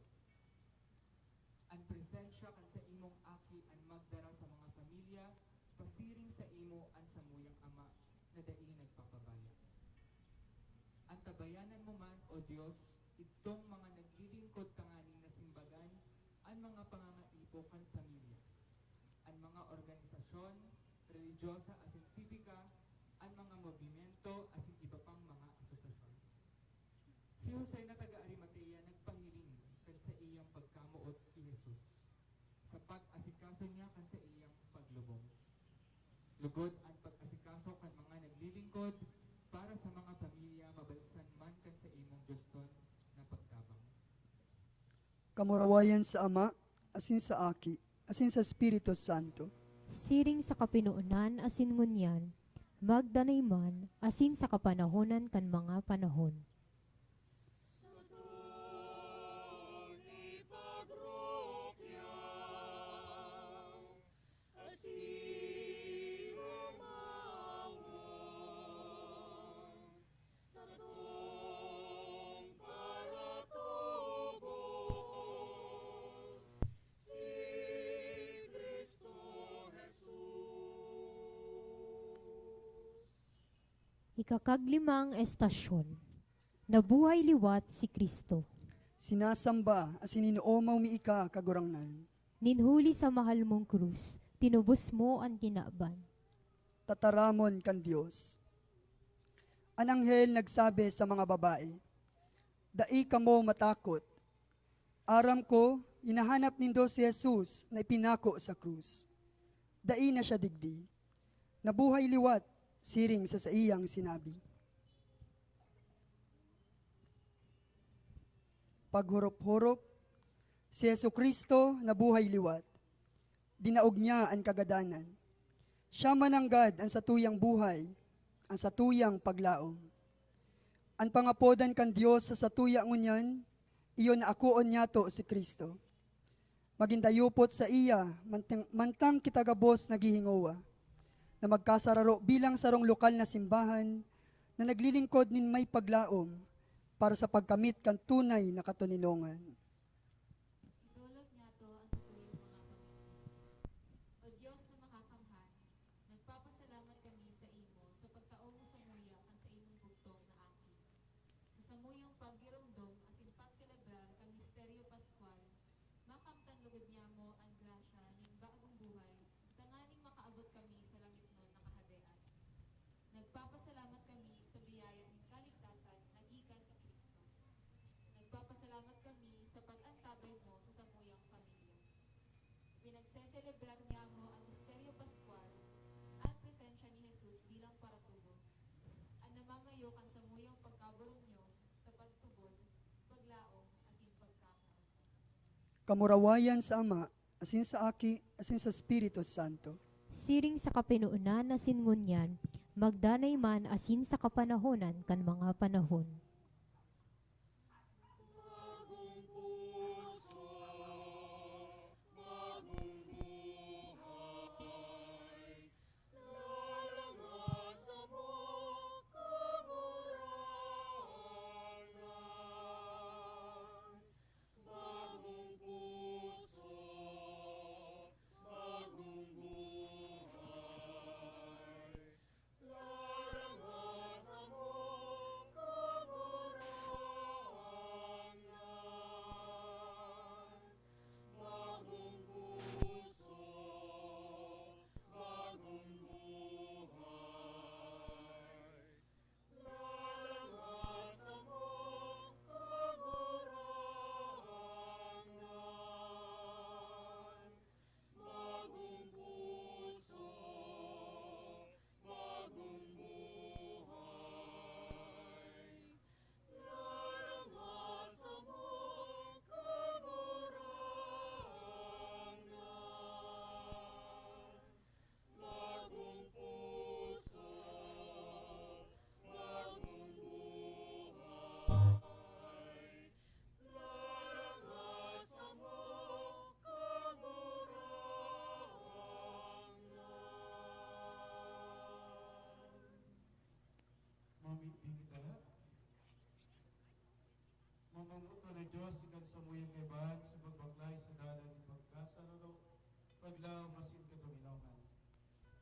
Ang presensya kan sa imong aki ang magdara sa mga pamilya, pasiring sa imo ang samuyang ama na dai nagpapabaya. Ang tabayanan mo man, O Diyos, itong mga naglilingkod tanganing nasimbagan, ang mga pangangaipo kan pamilya, ang mga organisasyon, religyosa asin sibika, ang mga movimento asin iba pang mga asosasyon. Si Jose na taga-Arimatea nagpahiling kan sa iyang pagkamuot kay Jesus, sa pag-asikaso niya kan sa iyang paglubong. Lugod ang pag-asikaso kan mga naglilingkod para sa mga pamilya mabalsan man kan sa imong Diyoston na pagtabang. Kamurawayan sa Ama, asin sa Aki, asin sa Espiritu Santo. Siring sa kapinunan asin ngunyan, magdanay man asin sa kapanahonan kan mga panahon. Ikakaglimang estasyon. Nabuhay liwat si Kristo. Sinasamba asin inuomaw mi ika kagurangnan. Ninhuli sa mahal mong krus, tinubos mo ang tinaban. Tataramon kan Dios. Ang anghel nagsabi sa mga babae, dai kamo matakot. Aram ko, hinahanap nindo si Jesus na ipinako sa krus. Dai na siya digdi. Nabuhay liwat, siring sa iyang sinabi. Paghurop-hurop, si Jesucristo nabuhay liwat. Dinaog niya ang kagadanan. Siya mananggad ang satuyang buhay, ang satuyang paglaom. Ang pangapodan kan Dios sa satuyang ngunyan, iyon na akoon niya to si Kristo. Magindayupot sa iya, mantang kitagabos naghihingowa, na magkasararo bilang sarong lokal na simbahan, na naglilingkod nin may paglaom, para sa pagkamit kan tunay na katuninongan. Idulog niya to ang satuyang mga pamilya. O Diyos na makakamhan, nagpapasalamat kami sa imo sa pagtao mo sa muya kan sa imong bugtong na aki. Sa samuyang paggiromdom asin pagselebrar kan misteryo Pascual, makamtan lugod niya mo ang grasya ning bagong buhay, tanganing makaabot kami sa langit nun nakahadean. Nagpapasalamat kami sa biyaya ning kaligtasan na gikan ka Kristo. Nagpapasalamat kami sa pag-antabay mo sa samuyang pamilya. Pinagseselebrar niya mo ang misteryo Pascual at presensya ni Jesus bilang paratubos. Ang namamayo kan samuyang pagkabulong niyo sa pagtubod, paglaom, asin pagkakaon. Kamurawayan sa Ama, asin sa Aki, asin sa Espiritu Santo. Siring sa kapinuunan asin ngunyan, magdanay man asin sa kapanahonan kan mga panahon. Mamiti kita. Mamumuto na Diyos ikan sa muyang kaibahan sa pagbaglay sa dalan ng pagkasararo, paglaw masin katuminongan.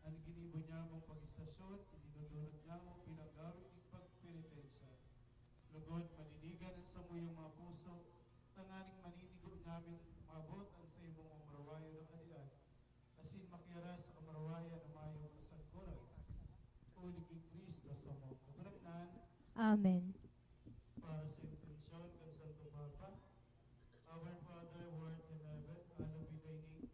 Ang ginibo niya mong pag-istasyon, idinudulot niya mong pinagawin ng pagpenitensya. Lugod, maninigan ang sa muyang mga puso, tanganing maninigo namin mabot ang sa imong umarawayan ng kadian, asin makiaras sa umarawayan na mayong kasagkuran. Uli kay Kristo sa mga kabarangnan, Amen. para sa intensyon kan Santo Papa. Our Father, who art in heaven, hallowed be thy name.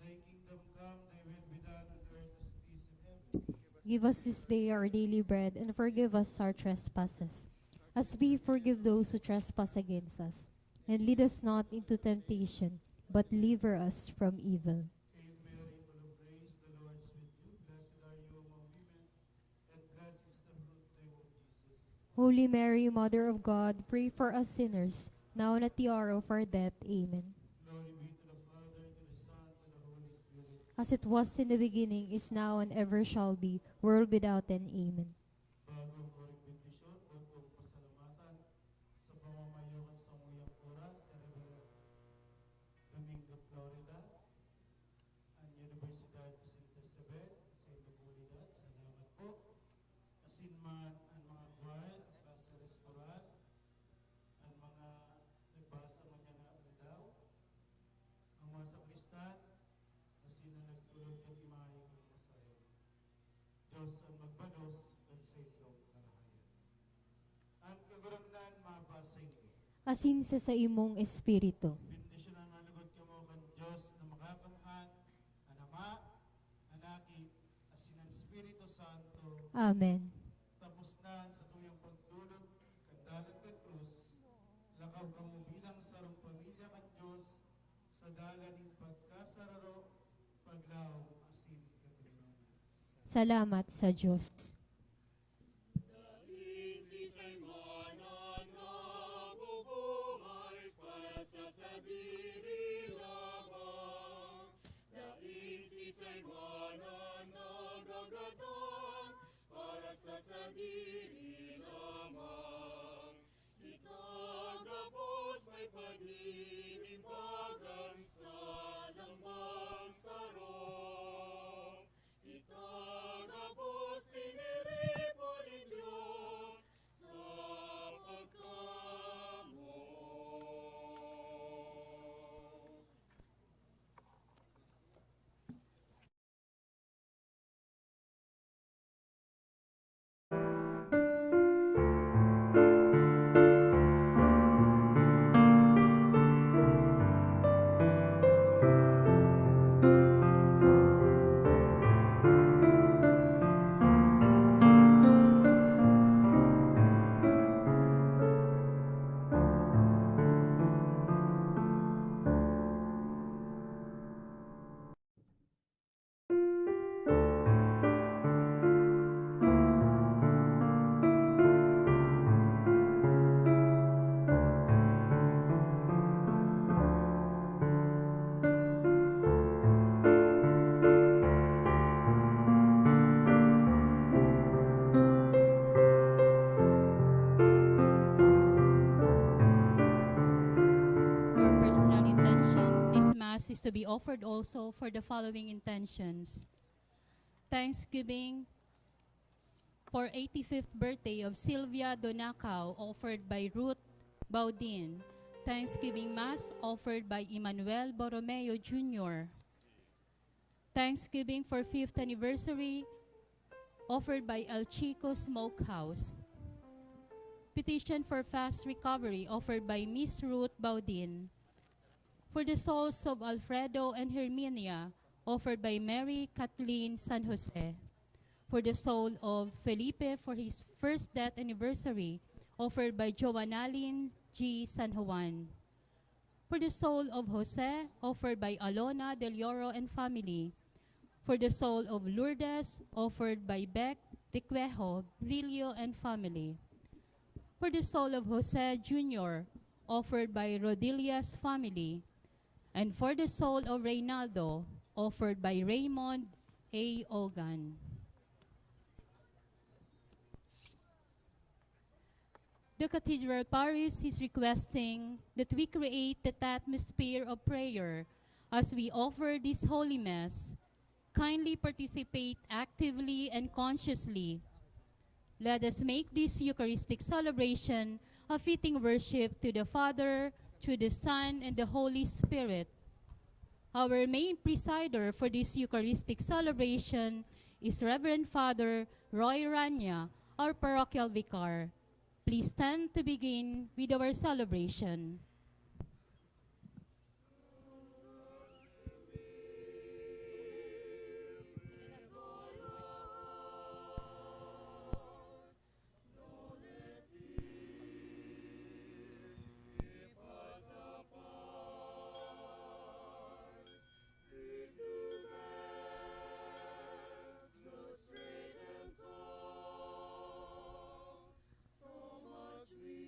Thy kingdom come, thy will be done on earth as it is in heaven. Give us this day our daily bread, and forgive us our trespasses, as we forgive those who trespass against us. And lead us not into temptation, but deliver us from evil. Hail Mary, full of grace, the Lord is with you. Blessed are you among women, and blessed is the fruit of thy womb, Jesus. Holy Mary, Mother of God, pray for us sinners, now and at the hour of our death. Amen. Glory be to the Father, to the Son, to the Holy Spirit. As it was in the beginning, is now, and ever shall be, world without end. Amen. Bago ang koring bendisyon, o kong pasalamatan sa pamamayokan sa muyang oras sa Reverend Domingo Florida, ang Universidad Vicente Isabel, sa Comunidad. Salamat po. Asin man ang sa inyong karahayan. Ang kagurangnan mabasay ni. Asin sa imong espiritu. Bendisyonan manugod kamo kan Diyos na makakamhan, ang Ama, Anaki, asin ang Espiritu Santo, Amen. tapos na sa tuyang pagdulog, kandalan kan krus, lakaw kamo bilang sarong pamilya kan Diyos, sa dalanin pagkasararo, paglaw, asin katulungan. Salamat sa Diyos. Your personal intention. This Mass is to be offered also for the following intentions. Thanksgiving for 85th birthday of Sylvia Donacao, offered by Ruth Baudin. Thanksgiving Mass offered by Emmanuel Borromeo Jr. Thanksgiving for 5th anniversary offered by El Chico Smokehouse. Petition for fast recovery offered by Miss Ruth Baudin. For the souls of Alfredo and Herminia offered by Mary Kathleen San Jose. For the soul of Felipe for his first death anniversary offered by Joanalyn G. San Juan. For the soul of Jose offered by Alona Del Oro and family. For the soul of Lourdes offered by Beck Requejo, Brillo and family. For the soul of Jose Jr., offered by Rodilia's family. And for the soul of Reynaldo, offered by Raymond A. Ogan. The Cathedral Parish is requesting that we create that atmosphere of prayer as we offer this Holy Mass. Kindly participate actively and consciously. Let us make this Eucharistic celebration a fitting worship to the Father, through the Son, and the Holy Spirit. Our main presider for this Eucharistic celebration is Reverend Father Roy Rania, our parochial vicar. Please stand to begin with our celebration. So much we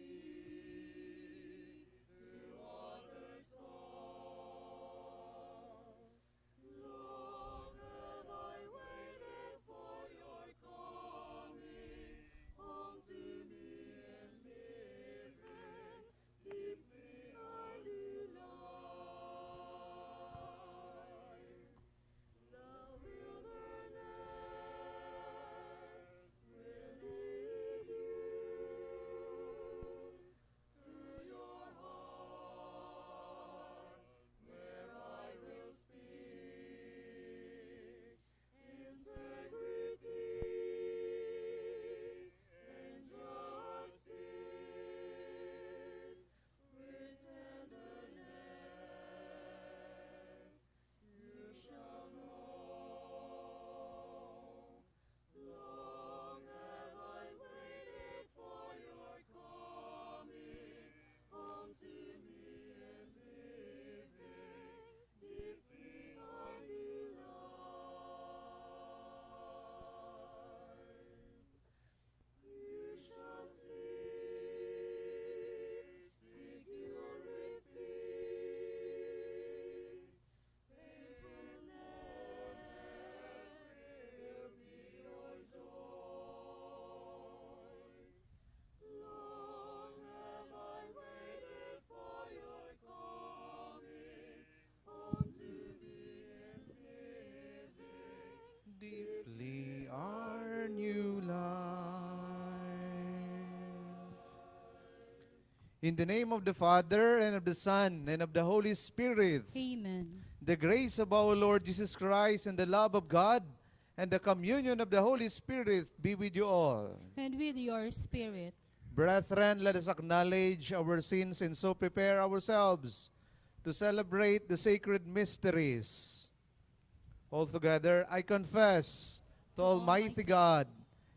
In the name of the Father, and of the Son, and of the Holy Spirit, Amen. the grace of our Lord Jesus Christ, and the love of God, and the communion of the Holy Spirit be with you all. And with your spirit. Brethren, let us acknowledge our sins and so prepare ourselves to celebrate the sacred mysteries. Altogether, I confess to Almighty God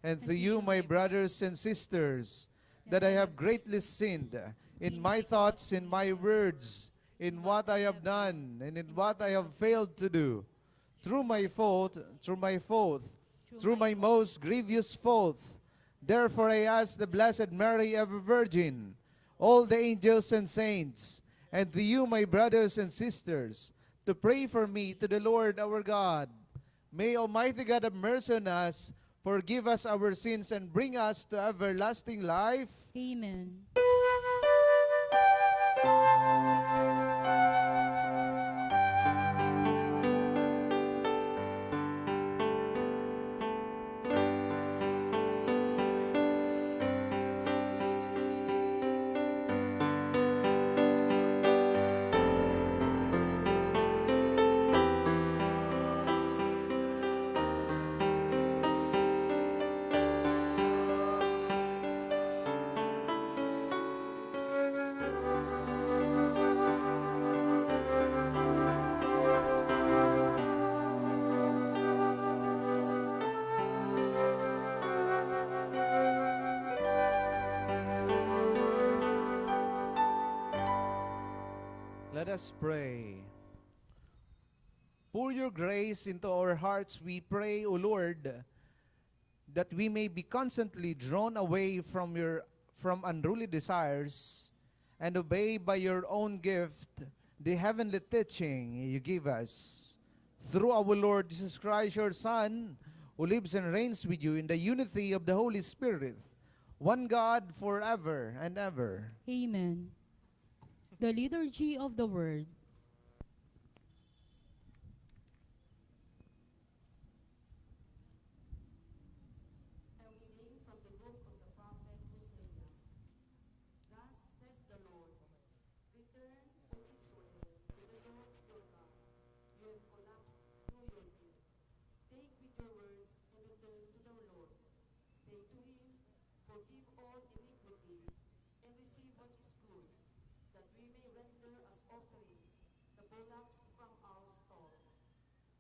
and to you, my brothers and sisters, that I have greatly sinned in my thoughts, in my words, in what I have done, and in what I have failed to do. Through my fault, through my most grievous fault. Therefore I ask the Blessed Mary, ever Virgin, all the angels and saints, and to you, my brothers and sisters, to pray for me to the Lord our God. May Almighty God have mercy on us, forgive us our sins, and bring us to everlasting life. Amen. Let us pray. Pour your grace into our hearts, we pray, O Lord, that we may be constantly drawn away from unruly desires and obey by your own gift the heavenly teaching you give us. Through our Lord Jesus Christ, your Son, who lives and reigns with you in the unity of the Holy Spirit, one God forever and ever. Amen. The Liturgy of the Word. A reading from the book of the prophet Hosea. Thus says the Lord, Return, O Israel, to the Lord your God. You have collapsed through your guilt. Take with your words and return to the Lord. Say to him, Forgive all iniquity and receive what is good, that we may render as offerings the bullocks from our stalls.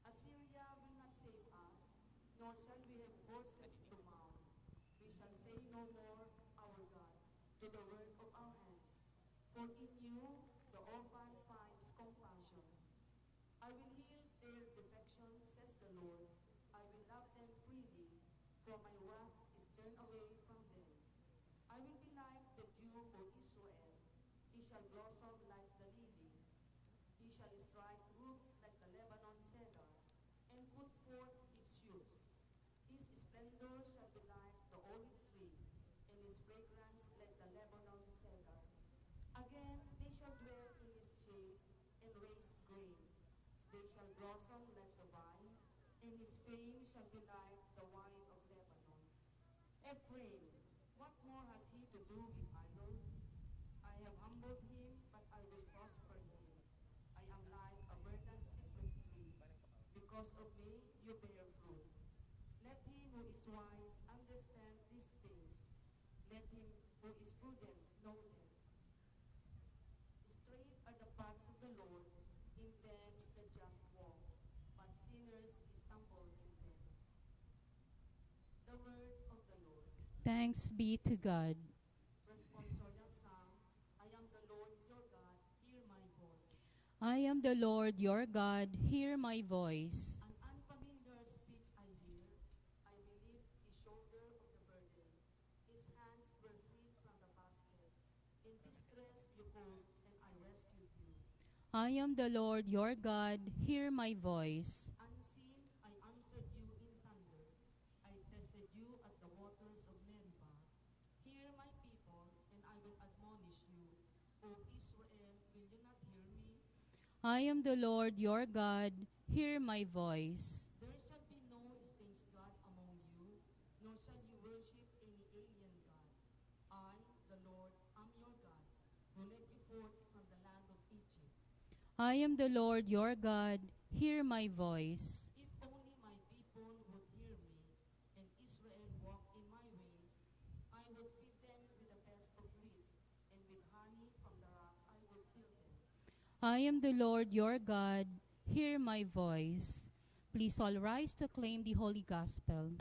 Assyria will not save us, nor shall we have horses to mount. We shall say no more, Our God, to the work of our hands. For in you the orphan finds compassion. I will heal their defection, says the Lord. I will love them freely, for my wrath is turned away from them. I will be like the dew for Israel. He shall blossom like the lily. He shall strike root like the Lebanon cedar, and put forth its shoots. His splendor shall be like the olive tree, and his fragrance like the Lebanon cedar. Again they shall dwell in his shade and raise grain. They shall blossom like the vine, and his fame shall be like the wine of Lebanon. Ephraim, what more has he to do with idols? I have humbled him, but I will prosper him. I am like a verdant cypress tree. Because of me, you bear fruit. Let him who is wise understand these things. Let him who is prudent know them. Straight are the paths of the Lord, in them the just walk, but sinners stumble in them. The word of the Lord. Thanks be to God. Responsorial Psalm. I am the Lord your God, hear my voice. I am the Lord your God, hear my voice. An unfamiliar speech I hear. I relieved his shoulder of the burden. His hands were freed from the basket. In distress you called, and I rescued you. I am the Lord your God, hear my voice. Unseen, I answered you in thunder. I tested you at the waters of Meribah. Hear my people, and I will admonish you. O Israel, will you not hear me? I am the Lord your God, hear my voice. There shall be no strange God among you, nor shall you worship any alien God. I, the Lord, am your God. I am the Lord your God. Hear my voice. If only my people would hear me, and Israel walk in my ways, I would feed them with the best of wheat, and with honey from the rock I would fill them. I am the Lord your God. Hear my voice. Please all rise to claim the Holy Gospel.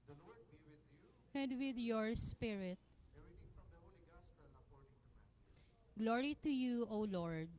The Lord be with you. And with your spirit. A reading from the Holy Gospel according to Matthew. Glory to you, O Lord.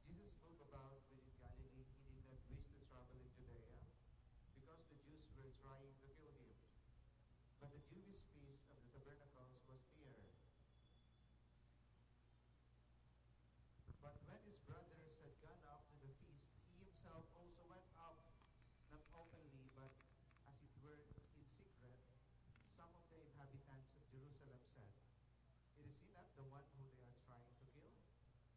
Jesus moved about within Galilee. He did not wish to travel in Judea because the Jews were trying to kill him. But the Jewish feast of the tabernacles was near. But when his brothers had gone up to the feast, he himself also went up, not openly, but as it were in secret. Some of the inhabitants of Jerusalem said, "It is he not the one who they are trying to kill?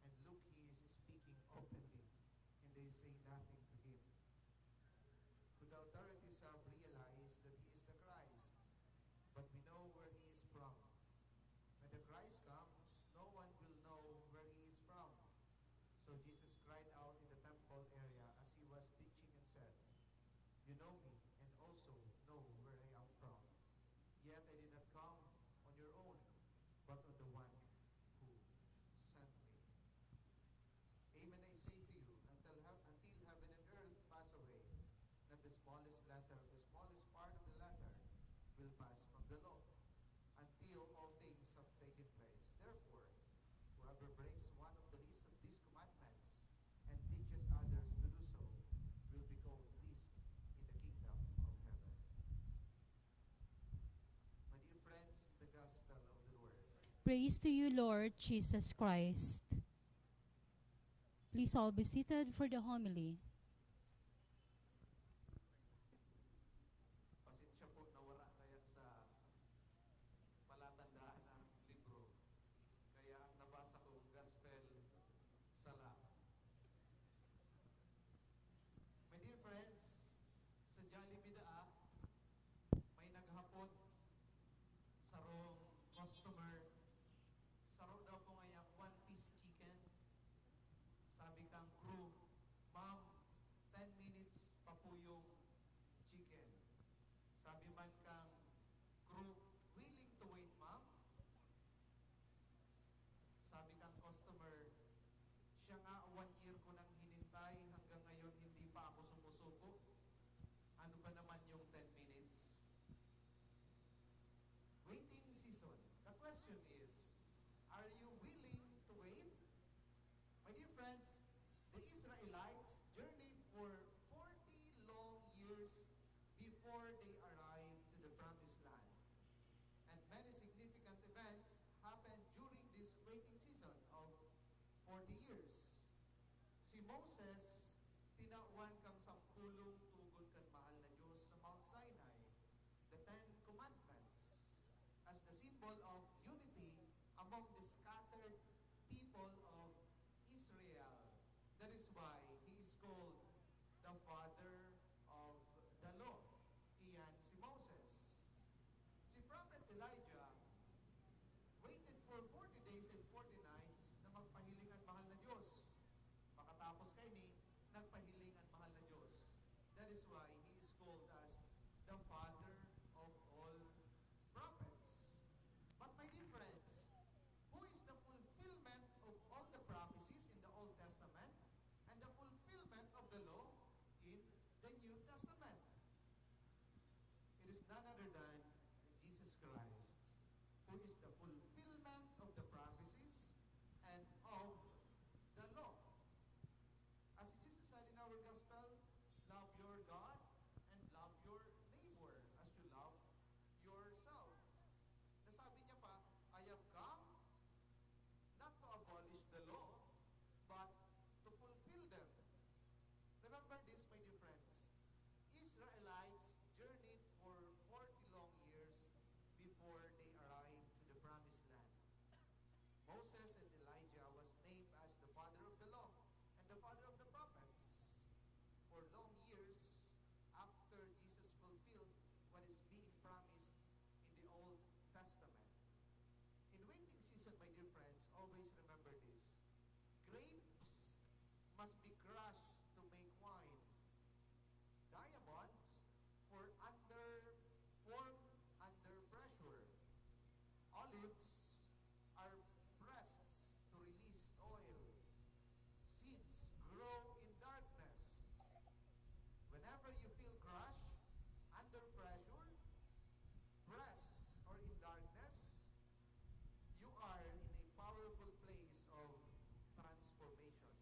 And look, he is speaking openly, and they say nothing to him." But the authorities have realized that he is the Christ, but we know where he is from. When the Christ comes, no one will know where he is from. So Jesus cried out in the temple area as he was teaching and said, "You know me, and also know where I am from. Yet I did not come on your own, but on the one who sent me." Praise to you, Lord Jesus Christ. Please all be seated for the homily. Pasensya po nawala kaya sa palatandaan ng libro. Kaya ang nabasa kong gospel sala. My dear friends, sa Jollibee daa, may naghapot sa rong customer. Saro daw ko ngayang one-piece chicken. Sabi kang crew, ma'am, 10 minutes pa po yung chicken. Sabi man kang crew, willing to wait, ma'am? Sabi kang customer, siya nga 1 year ko nang hinintay, hanggang ngayon hindi pa ako sumusuko. Ano ba naman yung 10 minutes? Waiting season. The question is, are you willing to wait? My dear friends, the Israelites journeyed for 40 long years before they arrived to the promised land. And many significant events happened during this waiting season of 40 years. Si Moses, tinawan kang sampulong tugod kan mahal na Diyos sa Mount Sinai, the Ten Commandments, as the symbol of unity among the scattered people of Israel. That is why he is called the father of the law. Iyan si Moses. Si Prophet Elijah waited for 40 days and 40 nights na magpahiling ang mahal na Diyos. Makatapos kay ni, nagpahiling ang mahal na Diyos. That is why he is called as the father of all prophets. But my dear friends, who is the fulfillment of all the prophecies in the Old Testament and the fulfillment of the law in the New Testament? It is none other than Jesus Christ, who is the fulfillment of the prophecies and of the law. As Jesus said in our gospel, love your God and love your neighbor as you love yourself. Nasabi niya pa, I have come not to abolish the law, but to fulfill them. Remember this, my dear friends. Israelites journeyed for 40 long years before they arrived to the promised land. Moses and Elijah was named as the father of the law and the father of the prophets. For long years after Jesus fulfilled what is being promised in the Old Testament. In waiting season, my dear friends, always remember this. Grapes must be crushed to make wine. Diamonds form under pressure. Olives are pressed to release oil. Seeds grow in darkness. Whenever you feel crushed, under pressure, press, or in darkness, you are in a powerful place of transformation.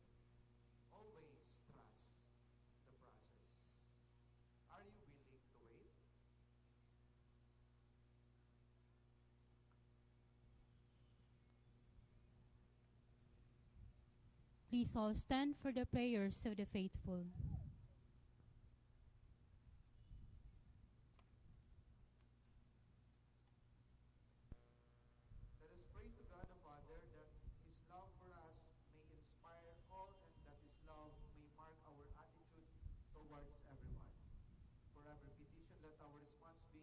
Always trust the process. Are you willing to wait? Please all stand for the prayers of the faithful. Let us pray to God the Father that His love for us may inspire all and that His love may mark our attitude towards everyone. For every petition, let our response be,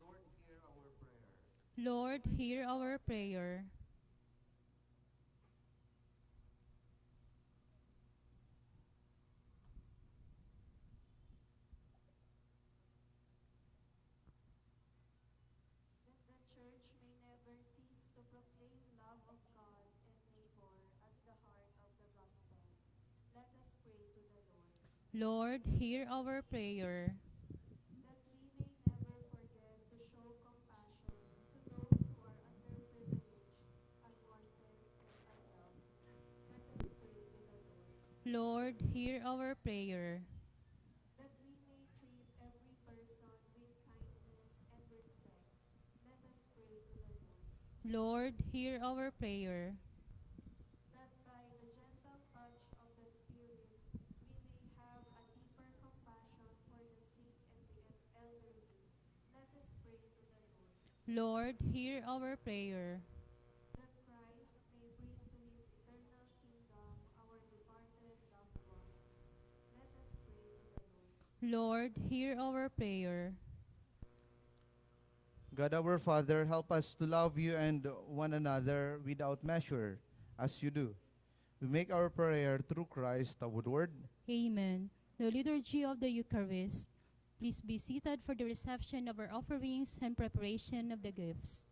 Lord, hear our prayer. Lord, hear our prayer. That the church may never cease to proclaim love of God and neighbor as the heart of the gospel. Let us pray to the Lord. Lord, hear our prayer. That we may never forget to show compassion to those who are underprivileged, unwanted, and unloved. Let us pray to the Lord. Lord, hear our prayer. That we may treat every person with kindness and respect. Let us pray to the Lord. Lord, hear our prayer. that by the gentle touch of the Spirit, we may have a deeper compassion for the sick and the elderly. Let us pray to the Lord. Lord, hear our prayer. That Christ may bring to his eternal kingdom our departed loved ones. Let us pray to the Lord. Lord, hear our prayer. God our Father, help us to love you and one another without measure, as you do. We make our prayer through Christ our Lord. Amen. The liturgy of the Eucharist. Please be seated for the reception of our offerings and preparation of the gifts.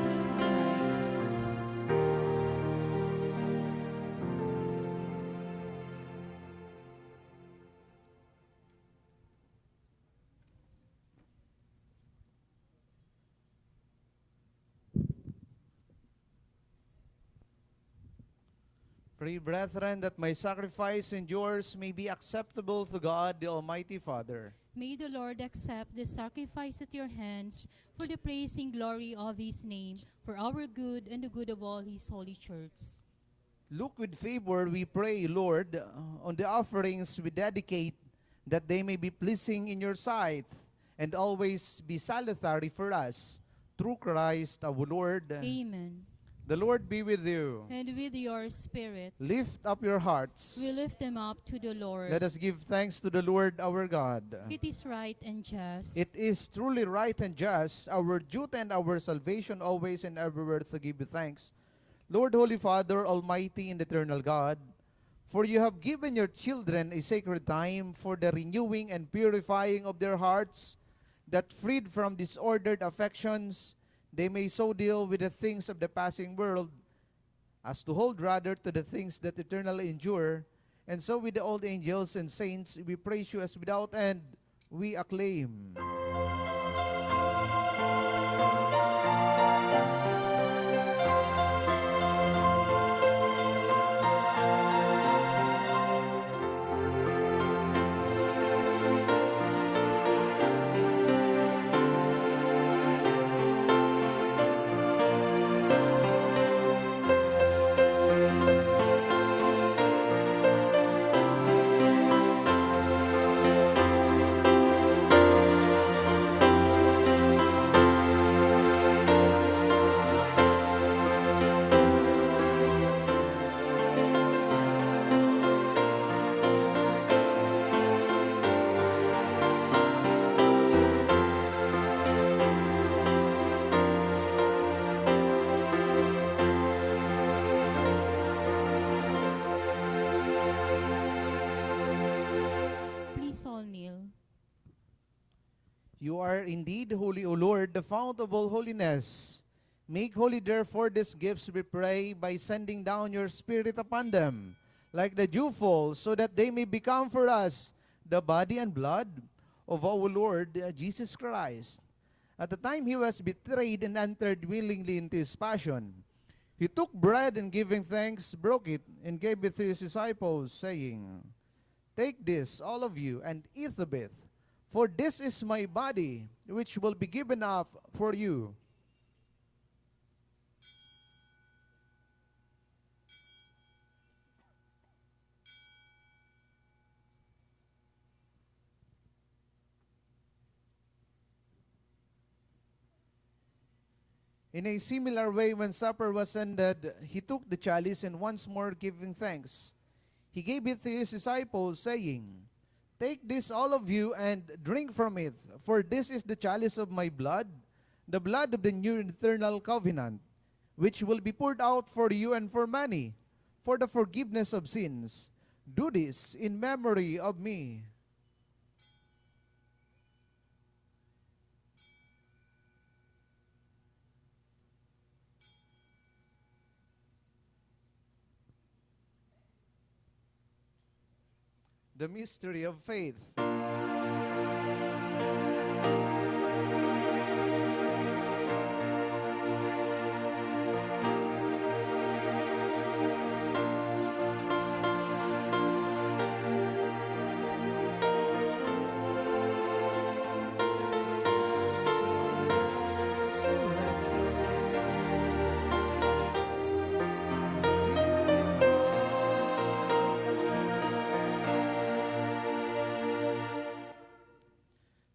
Please arise. Pray, brethren, that my sacrifice and yours may be acceptable to God, the Almighty Father. May the Lord accept the sacrifice at your hands for the praise and glory of his name, for our good and the good of all his holy church. Look with favor, we pray, Lord, on the offerings we dedicate, that they may be pleasing in your sight and always be salutary for us. Through Christ our Lord. Amen. The Lord be with you. And with your spirit, Lift up your hearts. we lift them up to the Lord. Let us give thanks to the Lord our God. It is right and just. It is truly right and just, our duty and our salvation always and everywhere to give you thanks. Lord, Holy Father, Almighty and Eternal God, for you have given your children a sacred time for the renewing and purifying of their hearts, that freed from disordered affections, they may so deal with the things of the passing world as to hold rather to the things that eternally endure. And so with the old angels and saints, we praise you as without end we acclaim. You are indeed holy, O Lord, the fount of all holiness. Make holy therefore these gifts, we pray, by sending down your Spirit upon them, like the dewfall, so that they may become for us the body and blood of our Lord Jesus Christ. At the time he was betrayed and entered willingly into his passion, he took bread and giving thanks, broke it, and gave it to his disciples, saying, Take this, all of you, and eat of it, for this is my body, which will be given up for you. In a similar way, when supper was ended, he took the chalice and once more giving thanks, he gave it to his disciples, saying, Take this, all of you, and drink from it, for this is the chalice of my blood, the blood of the new and eternal covenant, which will be poured out for you and for many, for the forgiveness of sins. Do this in memory of me. The mystery of faith.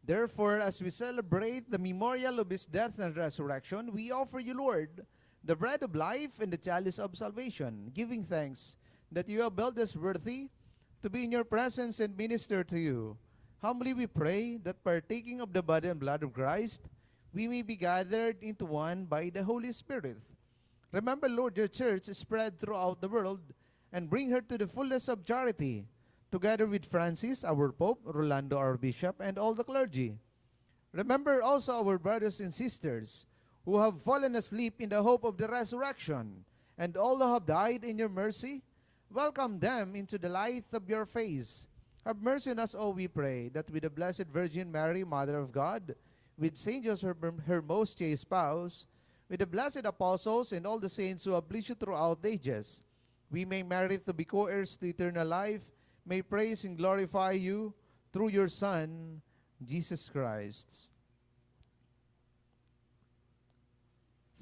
Therefore, as we celebrate the memorial of his death and resurrection, we offer you, Lord, the bread of life and the chalice of salvation, giving thanks that you have held us worthy to be in your presence and minister to you. Humbly we pray that partaking of the body and blood of Christ, we may be gathered into one by the Holy Spirit. Remember, Lord, your church is spread throughout the world, and bring her to the fullness of charity, together with Francis, our Pope, Rolando, our Bishop, and all the clergy. Remember also our brothers and sisters who have fallen asleep in the hope of the resurrection, and all who have died in your mercy. Welcome them into the light of your face. Have mercy on us, O we pray, that with the Blessed Virgin Mary, Mother of God, with Saint Joseph, her most chaste spouse, with the blessed apostles and all the saints who have pleased you throughout the ages, we may merit to be co-heirs to eternal life, may praise and glorify you through your Son, Jesus Christ.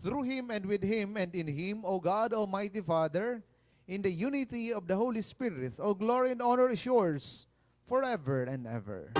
Through him and with him and in him, O God, Almighty Father, in the unity of the Holy Spirit, all glory and honor is yours forever and ever.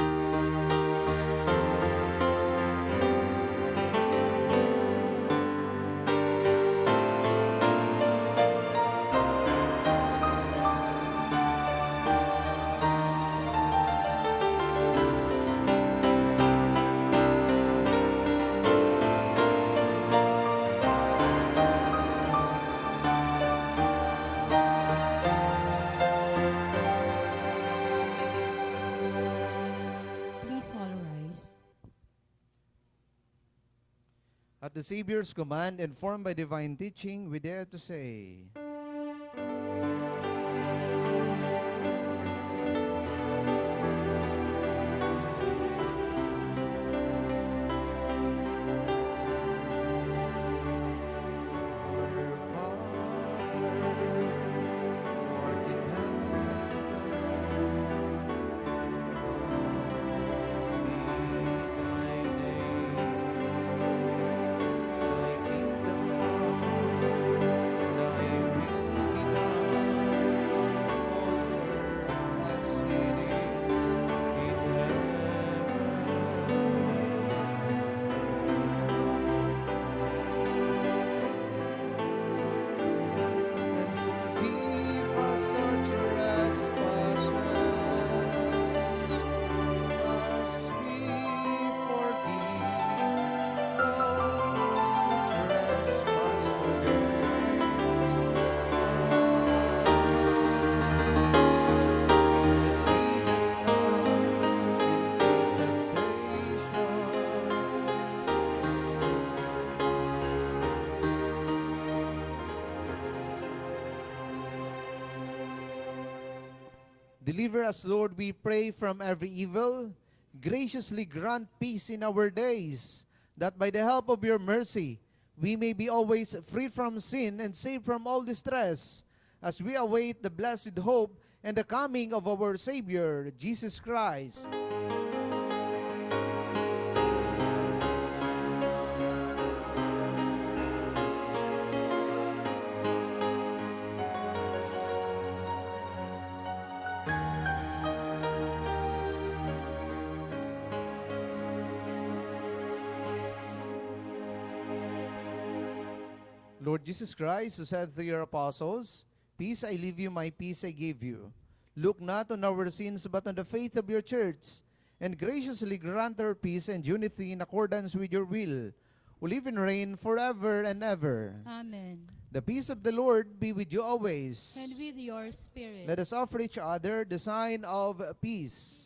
Please all rise. At the Savior's command, informed by divine teaching, we dare to say, Our Father, who art in heaven, hallowed be thy name. Thy kingdom come, thy will Deliver us, Lord, we pray, from every evil. Graciously grant peace in our days, that by the help of your mercy, we may be always free from sin and safe from all distress, as we await the blessed hope and the coming of our Savior, Jesus Christ. Lord Jesus Christ, who said to your apostles, "Peace I leave you, my peace I give you," look not on our sins, but on the faith of your church, and graciously grant her peace and unity in accordance with your will, who live and reign forever and ever. Amen. The peace of the Lord be with you always. And with your spirit. Let us offer each other the sign of peace.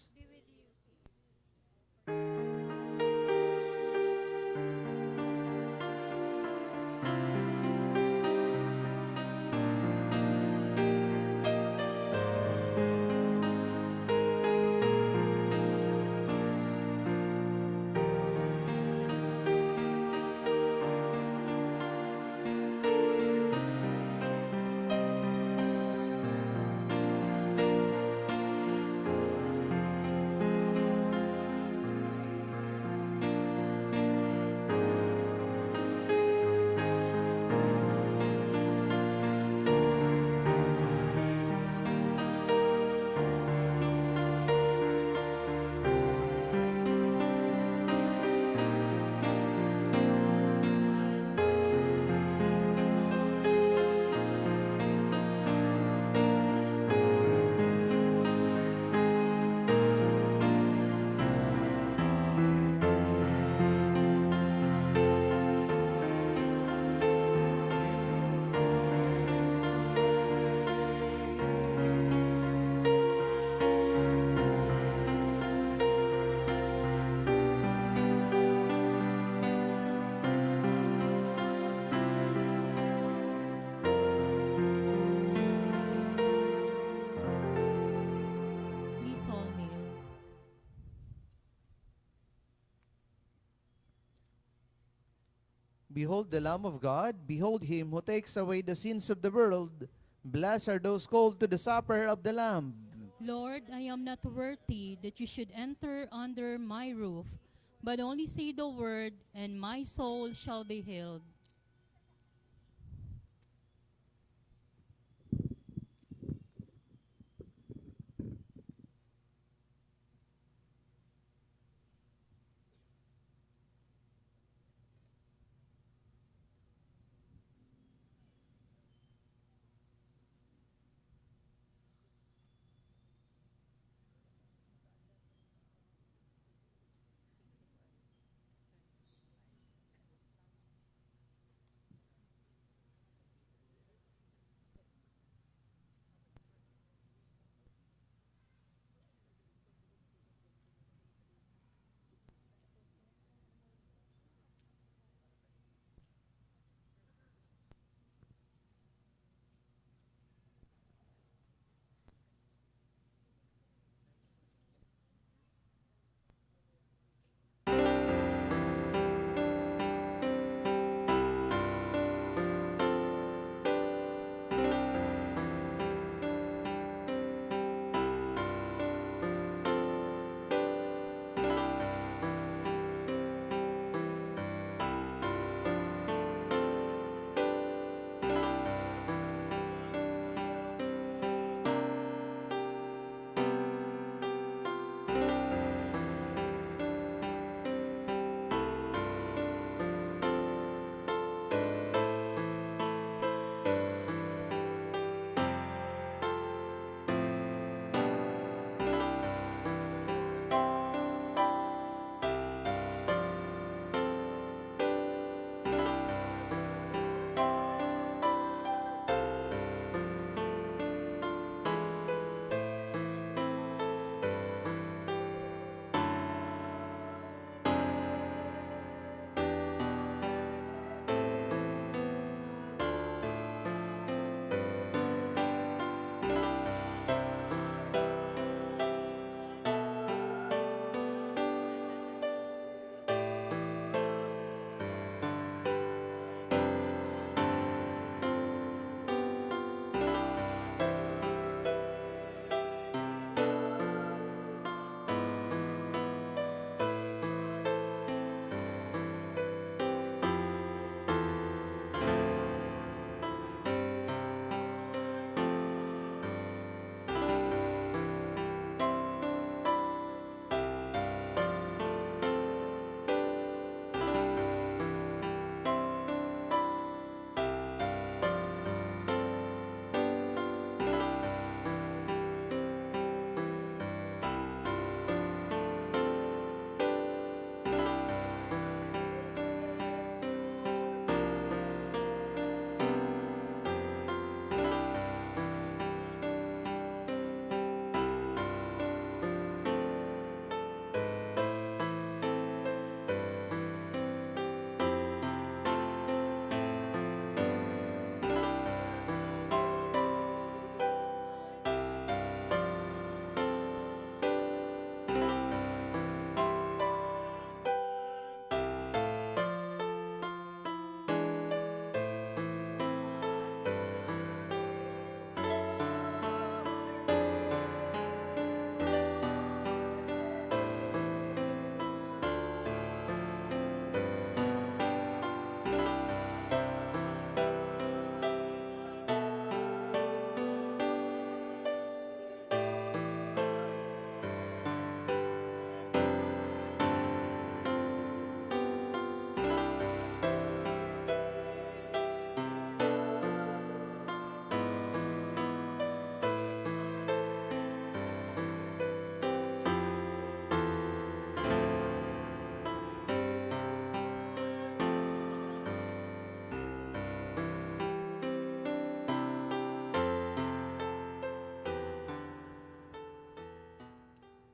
Please all kneel. Behold the Lamb of God, behold him who takes away the sins of the world. Blessed are those called to the supper of the Lamb. Lord, I am not worthy that you should enter under my roof, but only say the word, and my soul shall be healed.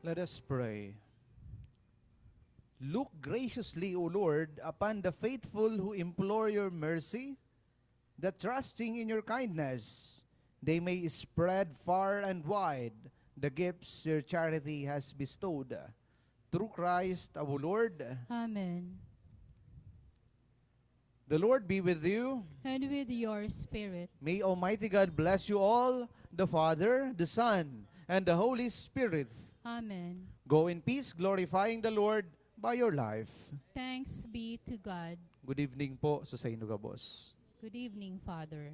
Let us pray. Look graciously, O Lord, upon the faithful who implore your mercy, that trusting in your kindness, they may spread far and wide the gifts your charity has bestowed. Through Christ our Lord. Amen. The Lord be with you. And with your spirit. May Almighty God bless you all, the Father, the Son, and the Holy Spirit. Amen. Go in peace, glorifying the Lord by your life. Thanks be to God. Good evening po sa Sainugabos. Good evening, Father.